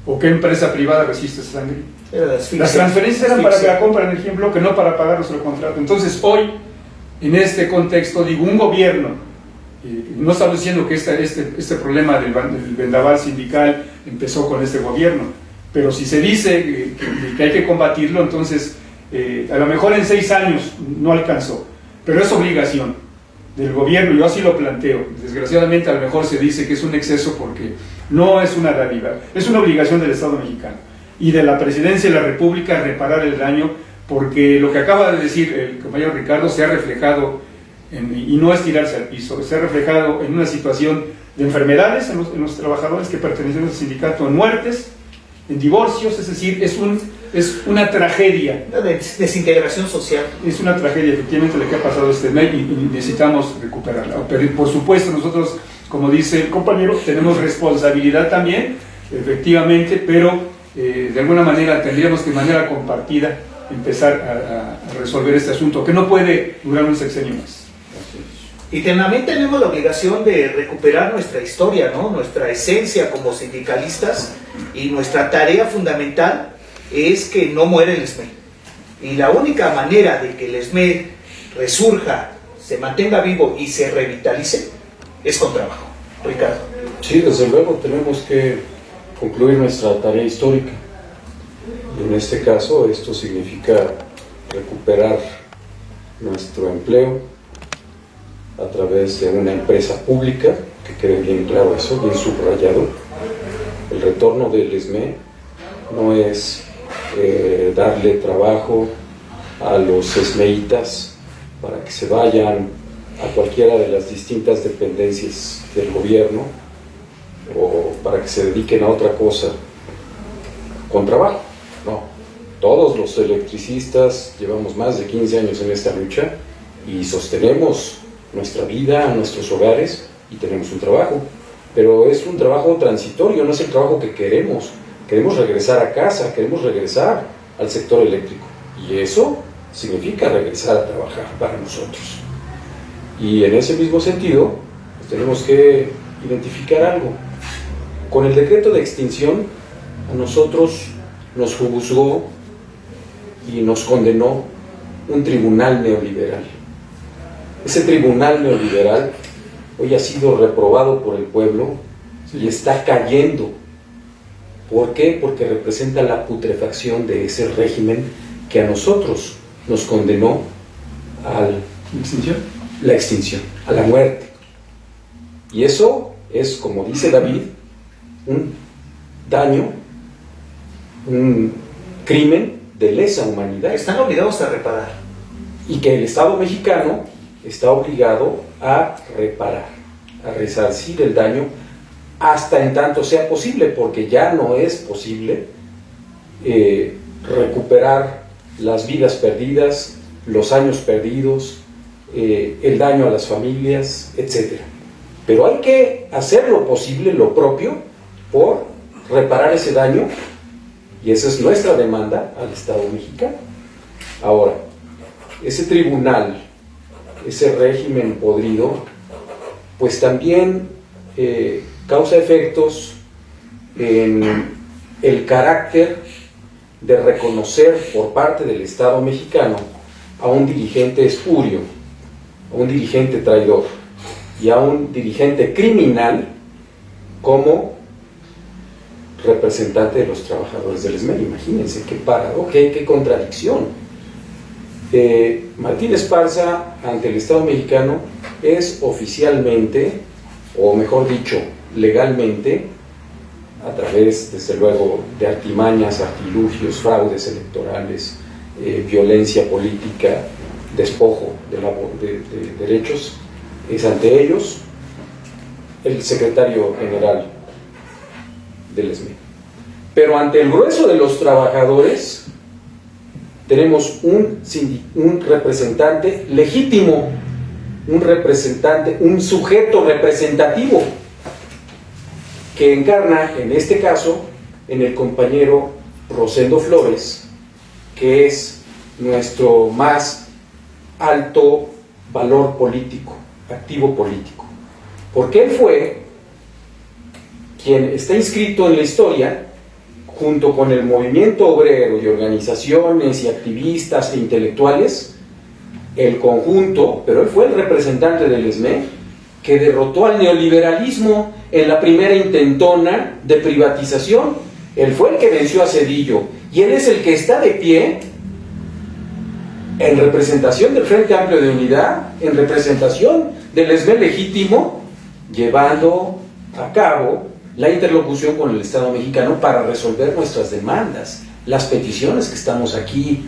o qué empresa privada resiste esa sangre? Las transferencias eran para la compra de energía en bloque, no para pagar nuestro contrato. Entonces hoy, en este contexto, digo, un gobierno, no estamos diciendo que este problema del vendaval sindical empezó con este gobierno, pero si se dice que hay que combatirlo, entonces a lo mejor en 6 años no alcanzó, pero es obligación del gobierno, yo así lo planteo. Desgraciadamente a lo mejor se dice que es un exceso porque no es una realidad, es una obligación del Estado mexicano y de la Presidencia de la República reparar el daño, porque lo que acaba de decir el compañero Ricardo se ha reflejado y no es tirarse al piso, se ha reflejado en una situación de enfermedades en los trabajadores que pertenecen al sindicato, en muertes, en divorcios, es decir, es una tragedia. De desintegración social. Es una tragedia, efectivamente, lo que ha pasado este mes y necesitamos recuperarla. Pero, por supuesto, nosotros, como dice el compañero, tenemos responsabilidad también, efectivamente, pero de alguna manera tendríamos que de manera compartida empezar a resolver este asunto, que no puede durar un sexenio más. Y también tenemos la obligación de recuperar nuestra historia, ¿no? Nuestra esencia como sindicalistas, y nuestra tarea fundamental es que no muere el SME. Y la única manera de que el SME resurja, se mantenga vivo y se revitalice es con trabajo. Ricardo. Sí, desde luego tenemos que concluir nuestra tarea histórica. Y en este caso esto significa recuperar nuestro empleo a través de una empresa pública, que quede bien claro eso, bien subrayado. El retorno del SME no es darle trabajo a los SMEitas para que se vayan a cualquiera de las distintas dependencias del gobierno o para que se dediquen a otra cosa con trabajo. No, todos los electricistas llevamos más de 15 años en esta lucha y sostenemos nuestra vida, nuestros hogares, y tenemos un trabajo, pero es un trabajo transitorio, no es el trabajo que queremos. Queremos regresar a casa, queremos regresar al sector eléctrico, y eso significa regresar a trabajar para nosotros. Y en ese mismo sentido, pues tenemos que identificar algo. Con el decreto de extinción, a nosotros nos juzgó y nos condenó un tribunal neoliberal. Ese tribunal neoliberal hoy ha sido reprobado por el pueblo y está cayendo. ¿Por qué? Porque representa la putrefacción de ese régimen que a nosotros nos condenó a la extinción, a la muerte. Y eso es, como dice David, un daño, un crimen de lesa humanidad. Están obligados a reparar. Y que el Estado mexicano está obligado a reparar, a resarcir el daño hasta en tanto sea posible, porque ya no es posible recuperar las vidas perdidas, los años perdidos, el daño a las familias, etc. Pero hay que hacer lo posible, lo propio, por reparar ese daño, y esa es nuestra demanda al Estado mexicano. Ahora, ese tribunal, ese régimen podrido, pues también causa efectos en el carácter de reconocer por parte del Estado mexicano a un dirigente espurio, a un dirigente traidor y a un dirigente criminal como representante de los trabajadores del SME. Imagínense qué paradoja, qué contradicción. Martín Esparza ante el Estado mexicano es oficialmente, o mejor dicho, legalmente, a través, desde luego, de artimañas, artilugios, fraudes electorales, violencia política despojo de derechos es ante ellos el secretario general del ESME. Pero ante el grueso de los trabajadores tenemos un representante legítimo, un sujeto representativo que encarna en este caso en el compañero Rosendo Flores, que es nuestro más alto valor político, activo político, porque él fue quien está inscrito en la historia junto con el movimiento obrero y organizaciones y activistas e intelectuales, el conjunto, pero él fue el representante del ESME que derrotó al neoliberalismo en la primera intentona de privatización. Él fue el que venció a Zedillo y él es el que está de pie en representación del Frente Amplio de Unidad, en representación del ESME legítimo, llevando a cabo la interlocución con el Estado mexicano para resolver nuestras demandas, las peticiones que estamos aquí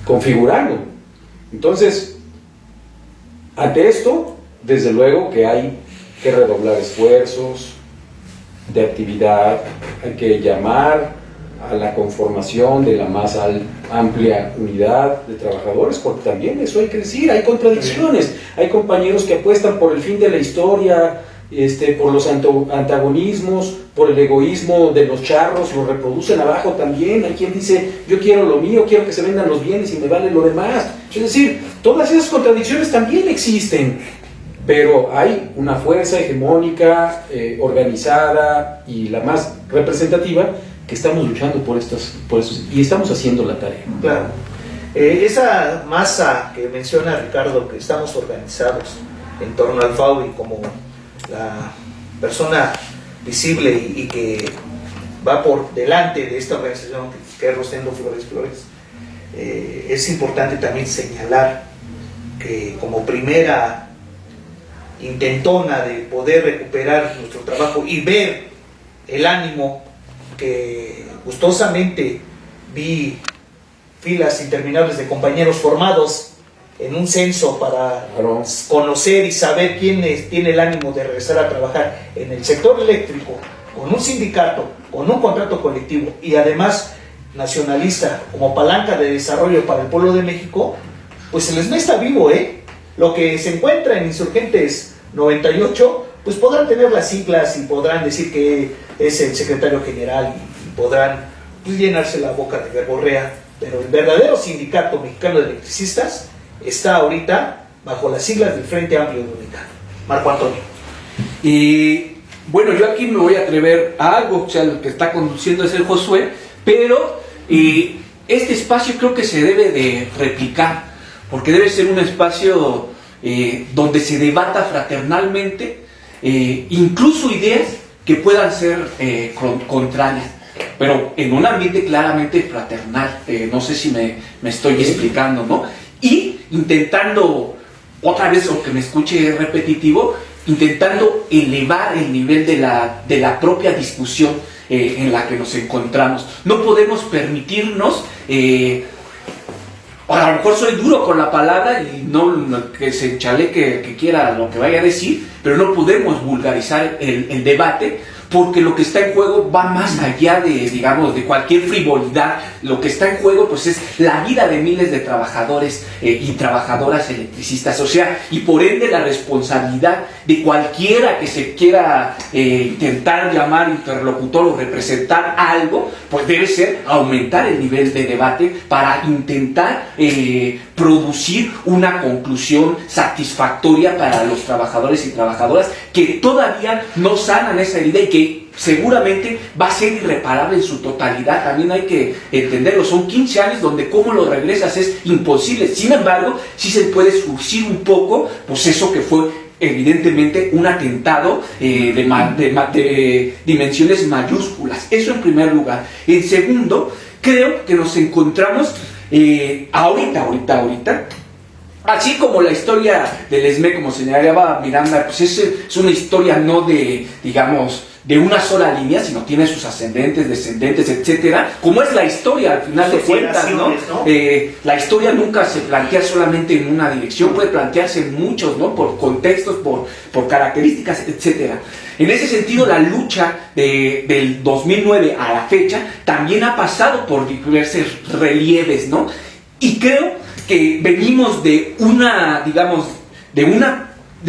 configurando. Entonces, ante esto, desde luego que hay que redoblar esfuerzos de actividad, hay que llamar a la conformación de la más amplia unidad de trabajadores, porque también eso hay que decir, hay contradicciones, hay compañeros que apuestan por el fin de la historia, por los antagonismos, por el egoísmo de los charros, lo reproducen abajo también. Hay quien dice, yo quiero lo mío, quiero que se vendan los bienes y me vale lo demás. Es decir, todas esas contradicciones también existen, pero hay una fuerza hegemónica, organizada y la más representativa, que estamos luchando por estos, y estamos haciendo la tarea. Claro. Esa masa que menciona Ricardo, que estamos organizados en torno al FAUI como la persona visible y que va por delante de esta organización que es Rosendo Flores, es importante también señalar que como primera intentona de poder recuperar nuestro trabajo y ver el ánimo que gustosamente vi filas interminables de compañeros formados en un censo para conocer y saber quién tiene el ánimo de regresar a trabajar en el sector eléctrico, con un sindicato, con un contrato colectivo y además nacionalista como palanca de desarrollo para el pueblo de México, pues el ESME está vivo, Lo que se encuentra en Insurgentes 98, pues podrán tener las siglas y podrán decir que es el secretario general y podrán pues, llenarse la boca de verborrea, pero el verdadero sindicato mexicano de electricistas está ahorita bajo las siglas del Frente Amplio de Unidad. Marco Antonio. Y bueno, yo aquí me voy a atrever a algo, o sea, lo que está conduciendo es el Josué, pero este espacio creo que se debe de replicar, porque debe ser un espacio donde se debata fraternalmente, incluso ideas que puedan ser contrarias, pero en un ambiente claramente fraternal. No sé si me estoy explicando, ¿no? Y intentando, otra vez, aunque me escuche repetitivo, intentando elevar el nivel de la propia discusión en la que nos encontramos. No podemos permitirnos, a lo mejor soy duro con la palabra y no que se chaleque que quiera lo que vaya a decir, pero no podemos vulgarizar el debate, porque lo que está en juego va más allá de, digamos, de cualquier frivolidad. Lo que está en juego, pues, es la vida de miles de trabajadores y trabajadoras electricistas, o sea, y por ende la responsabilidad de cualquiera que se quiera intentar llamar interlocutor o representar algo, pues debe ser aumentar el nivel de debate para intentar producir una conclusión satisfactoria para los trabajadores y trabajadoras que todavía no sanan esa herida y que seguramente va a ser irreparable en su totalidad. También hay que entenderlo, son 15 años donde cómo lo regresas es imposible. Sin embargo, sí se puede surgir un poco, pues eso que fue evidentemente un atentado de dimensiones mayúsculas. Eso en primer lugar. En segundo, creo que nos encontramos ahorita, así como la historia del ESME, como señalaba Miranda, pues es una historia no de, digamos, de una sola línea, sino tiene sus ascendentes, descendentes, etcétera, como es la historia al final de cuentas, ¿no? La historia nunca se plantea solamente en una dirección, puede plantearse en muchos, ¿no? Por contextos, por características, etcétera. En ese sentido, la lucha del 2009 a la fecha también ha pasado por diversos relieves, ¿no? Y creo que venimos de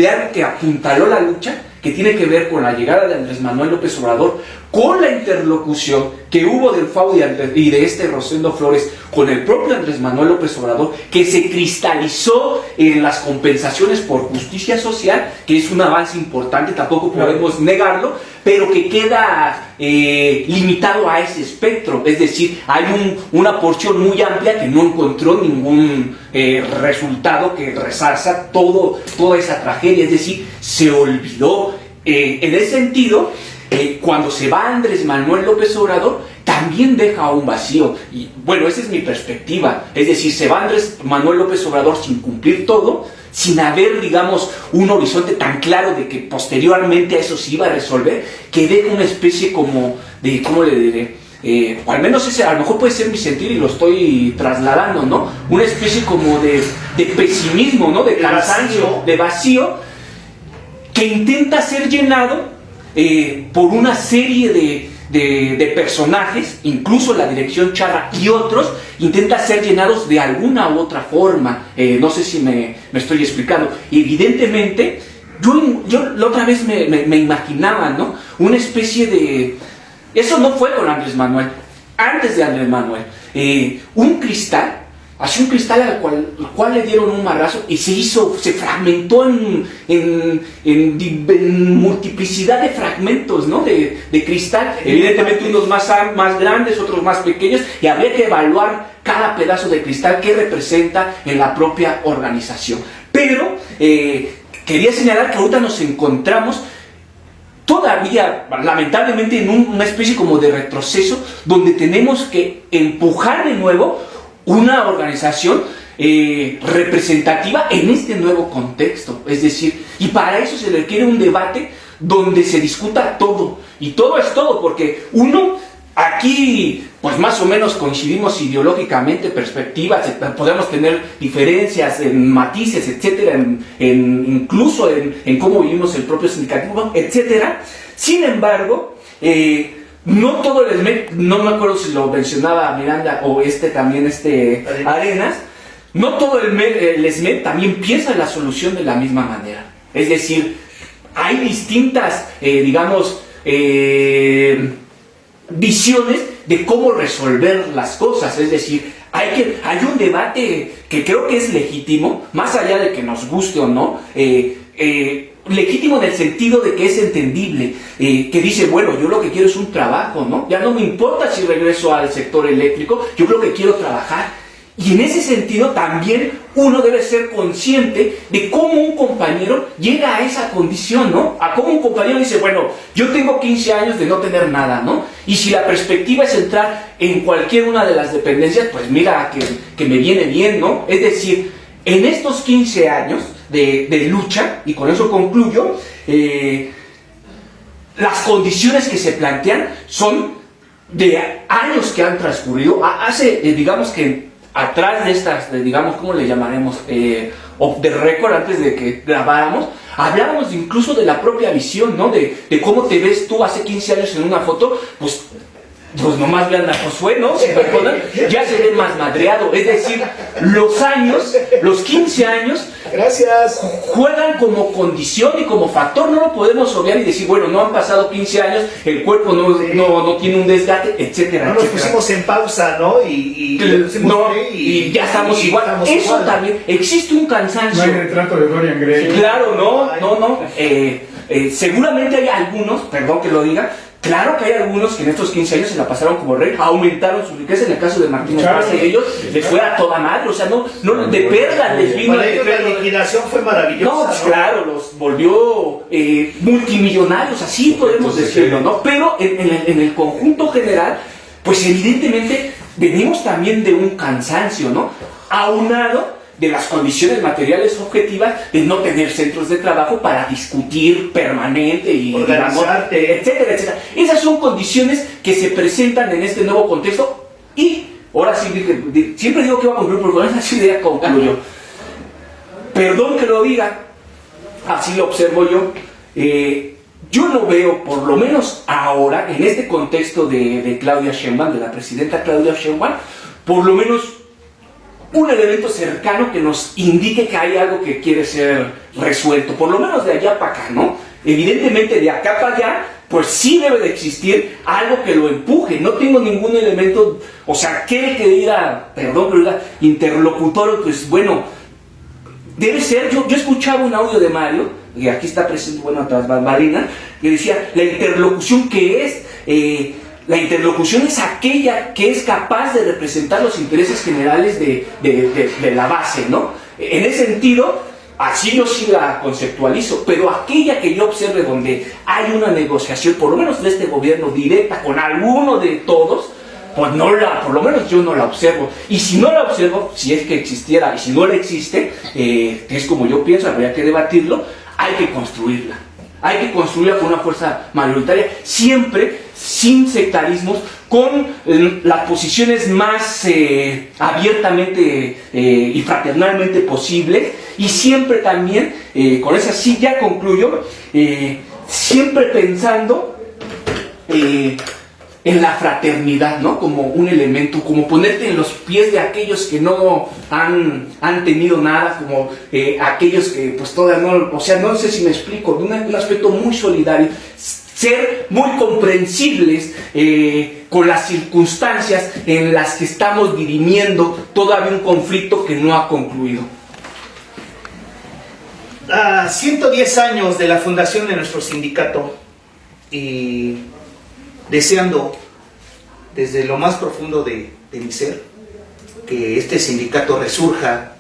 algo que apuntaló la lucha, que tiene que ver con la llegada de Andrés Manuel López Obrador, con la interlocución que hubo del FAO y de Rosendo Flores con el propio Andrés Manuel López Obrador, que se cristalizó en las compensaciones por justicia social, que es un avance importante, tampoco podemos negarlo, pero que queda limitado a ese espectro. Es decir, hay una porción muy amplia que no encontró ningún resultado que resarza toda esa tragedia. Es decir, se olvidó. En ese sentido, cuando se va Andrés Manuel López Obrador, también deja un vacío. Y bueno, esa es mi perspectiva. Es decir, se va Andrés Manuel López Obrador sin cumplir todo, sin haber, digamos, un horizonte tan claro de que posteriormente a eso se iba a resolver, que deja una especie como de, ¿cómo le diré? O al menos ese, a lo mejor puede ser mi sentir y lo estoy trasladando, ¿no? Una especie como de pesimismo, ¿no? De cansancio, de vacío, que intenta ser llenado por una serie de personajes, incluso la dirección charra y otros, intenta ser llenados de alguna u otra forma. No sé si me estoy explicando. Evidentemente, yo la otra vez me imaginaba, ¿no? Una especie de... Eso no fue con Andrés Manuel. Antes de Andrés Manuel, un cristal al cual le dieron un marrazo y se fragmentó en multiplicidad de fragmentos, ¿no? de cristal, evidentemente unos más grandes, otros más pequeños, y habría que evaluar cada pedazo de cristal que representa en la propia organización. Pero quería señalar que ahorita nos encontramos todavía, lamentablemente, en una especie como de retroceso, donde tenemos que empujar de nuevo una organización representativa en este nuevo contexto. Es decir, y para eso se requiere un debate donde se discuta todo, y todo es todo, porque aquí pues más o menos coincidimos ideológicamente, perspectivas, podemos tener diferencias en matices, etcétera, incluso en cómo vivimos el propio sindicalismo, etcétera. Sin embargo, no todo el SMED, no me acuerdo si lo mencionaba Miranda o Arenas, no todo el SMED también piensa en la solución de la misma manera. Es decir, hay distintas, visiones de cómo resolver las cosas. Es decir, hay un debate que creo que es legítimo, más allá de que nos guste o no, legítimo en el sentido de que es entendible, que dice, bueno, yo lo que quiero es un trabajo, ¿no? Ya no me importa si regreso al sector eléctrico, yo lo que quiero trabajar. Y en ese sentido también uno debe ser consciente de cómo un compañero llega a esa condición, ¿no? A cómo un compañero dice, bueno, yo tengo 15 años de no tener nada, ¿no? Y si la perspectiva es entrar en cualquier una de las dependencias, pues mira que me viene bien, ¿no? Es decir, en estos 15 años de lucha, y con eso concluyo, las condiciones que se plantean son de años que han transcurrido. Hace, digamos que atrás de estas, ¿cómo le llamaremos? Off the record, antes de que grabáramos, hablábamos incluso de la propia visión, ¿no? De cómo te ves tú hace 15 años en una foto, pues nomás vean a Josué, ¿no? ¿Se recuerdan? Ya se ve más madreado. Es decir, los años, los 15 años, gracias, juegan como condición y como factor. No lo podemos obviar y decir, bueno, no han pasado 15 años, el cuerpo no tiene un desgaste, etcétera. No nos pusimos en pausa, ¿no? Y ya estamos igual. Eso también, existe un cansancio. No hay retrato de Dorian Gray. Claro, no. Seguramente hay algunos, perdón que lo diga, claro que hay algunos que en estos 15 años se la pasaron como rey, aumentaron su riqueza. En el caso de Martín Esparza y ellos, les fue a toda madre, o sea, no de perla les vino. Para ellos la liquidación fue maravillosa. No, claro, los volvió multimillonarios, así podemos decirlo, ¿no? Pero en el conjunto general, pues evidentemente venimos también de un cansancio, ¿no? Aunado de las condiciones materiales objetivas de no tener centros de trabajo para discutir permanente y organizarte, digamos, etcétera, etcétera. Esas son condiciones que se presentan en este nuevo contexto y ahora sí, siempre digo que voy a concluir, pero con esa idea concluyo. Perdón que lo diga, así lo observo yo. Yo no veo, por lo menos ahora, en este contexto de Claudia Sheinbaum, de la presidenta Claudia Sheinbaum, por lo menos un elemento cercano que nos indique que hay algo que quiere ser resuelto, por lo menos de allá para acá, ¿no? Evidentemente de acá para allá, pues sí debe de existir algo que lo empuje. No tengo ningún elemento, o sea, aquel que diga, perdón, que diga interlocutor, pues bueno, debe ser. Yo escuchaba un audio de Mario, y aquí está presente, bueno, tras bambalinas, que decía, la interlocución que es, la interlocución es aquella que es capaz de representar los intereses generales de la base, ¿no? En ese sentido, así yo sí la conceptualizo, pero aquella que yo observe donde hay una negociación, por lo menos de este gobierno, directa con alguno de todos, pues por lo menos yo no la observo. Y si no la observo, si es que existiera, y si no la existe, es como yo pienso, habría que debatirlo, hay que construirla. Hay que construirla con una fuerza mayoritaria, siempre sin sectarismos, con las posiciones más abiertamente y fraternalmente posibles, y siempre también, con esa sí ya concluyo, siempre pensando en la fraternidad, ¿no? Como un elemento, como ponerte en los pies de aquellos que no han tenido nada, como aquellos que pues todavía no, o sea, no sé si me explico, un aspecto muy solidario, ser muy comprensibles con las circunstancias en las que estamos dirimiendo todavía un conflicto que no ha concluido. A 110 años de la fundación de nuestro sindicato y deseando desde lo más profundo de mi ser que este sindicato resurja,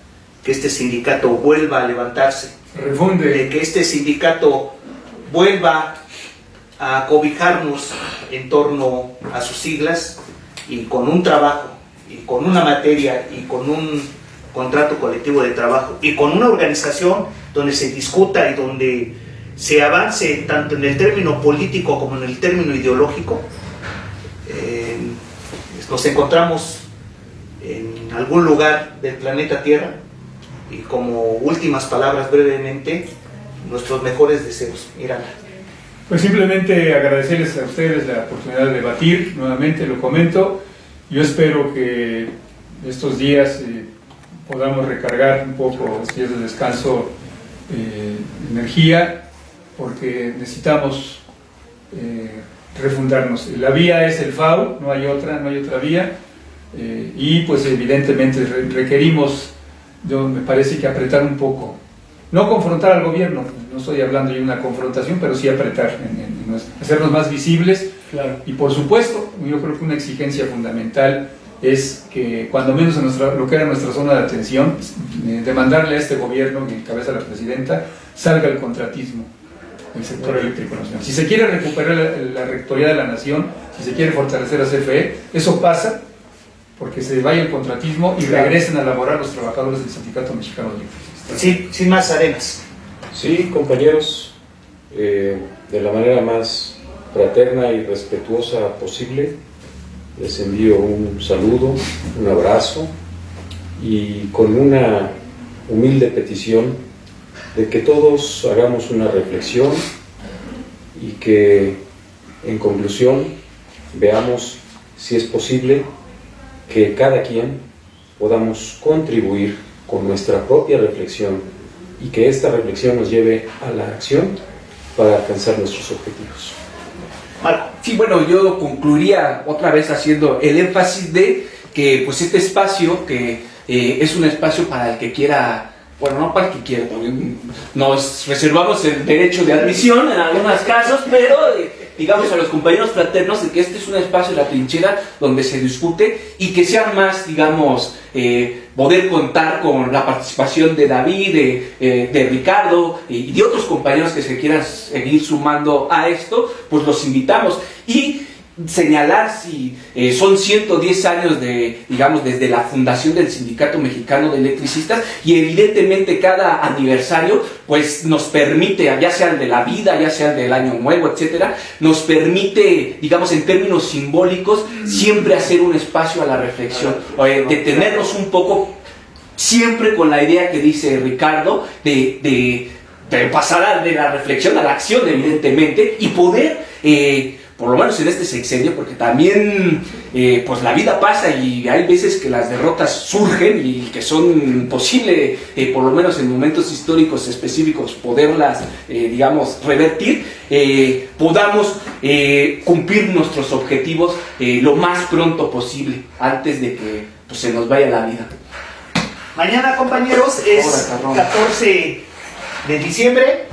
que este sindicato vuelva a levantarse, refunde, que este sindicato vuelva a cobijarnos en torno a sus siglas y con un trabajo y con una materia y con un contrato colectivo de trabajo y con una organización donde se discuta y donde se avance tanto en el término político como en el término ideológico. Nos encontramos en algún lugar del planeta Tierra y como últimas palabras brevemente, nuestros mejores deseos. Miranda. Pues simplemente agradecerles a ustedes la oportunidad de debatir, nuevamente lo comento. Yo espero que estos días podamos recargar un poco, estos días de descanso, energía, porque necesitamos refundarnos. La vía es el FAU, no hay otra vía, y pues evidentemente requerimos, me parece que apretar un poco, no confrontar al gobierno, no estoy hablando de una confrontación, pero sí apretar, hacernos más visibles. Claro. Y por supuesto, yo creo que una exigencia fundamental es que cuando menos en lo que era nuestra zona de atención, demandarle a este gobierno que encabeza la presidenta, salga el contratismo del sector eléctrico nacional. Si se quiere recuperar la rectoría de la nación, si se quiere fortalecer a CFE, eso pasa porque se vaya el contratismo y regresen a laborar los trabajadores del Sindicato Mexicano de Electricistas. Sí, sin más arenas. Sí, compañeros, de la manera más fraterna y respetuosa posible, les envío un saludo, un abrazo y con una humilde petición de que todos hagamos una reflexión y que en conclusión veamos si es posible que cada quien podamos contribuir con nuestra propia reflexión y que esta reflexión nos lleve a la acción para alcanzar nuestros objetivos. Marco. Sí, bueno, yo concluiría otra vez haciendo el énfasis de que pues este espacio que es un espacio para el que quiera, bueno, no para el que quiera, nos reservamos el derecho de admisión en algunos casos, pero digamos a los compañeros fraternos de que este es un espacio de la trinchera donde se discute y que sea más, digamos, poder contar con la participación de David, de Ricardo y de otros compañeros que se quieran seguir sumando a esto, pues los invitamos. Y señalar si son 110 años de, digamos, desde la fundación del Sindicato Mexicano de Electricistas, y evidentemente cada aniversario pues nos permite, ya sea el de la vida, ya sea el del Año Nuevo, etcétera, nos permite, digamos, en términos simbólicos, siempre hacer un espacio a la reflexión, detenernos un poco, siempre con la idea que dice Ricardo de pasar de la reflexión a la acción, evidentemente, y poder, por lo menos en este sexenio, porque también pues la vida pasa y hay veces que las derrotas surgen y que son posible, por lo menos en momentos históricos específicos, poderlas, digamos, revertir, podamos cumplir nuestros objetivos lo más pronto posible, antes de que pues, se nos vaya la vida. Mañana, compañeros, es 14 de diciembre.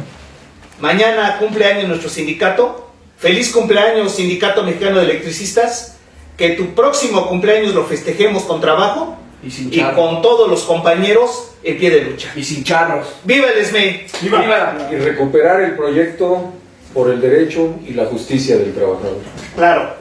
Mañana cumpleaños nuestro sindicato. Feliz cumpleaños, Sindicato Mexicano de Electricistas. Que tu próximo cumpleaños lo festejemos con trabajo y con todos los compañeros en pie de lucha. Y sin charros. ¡Viva el ESME! ¡Viva! Y recuperar el proyecto por el derecho y la justicia del trabajador. Claro.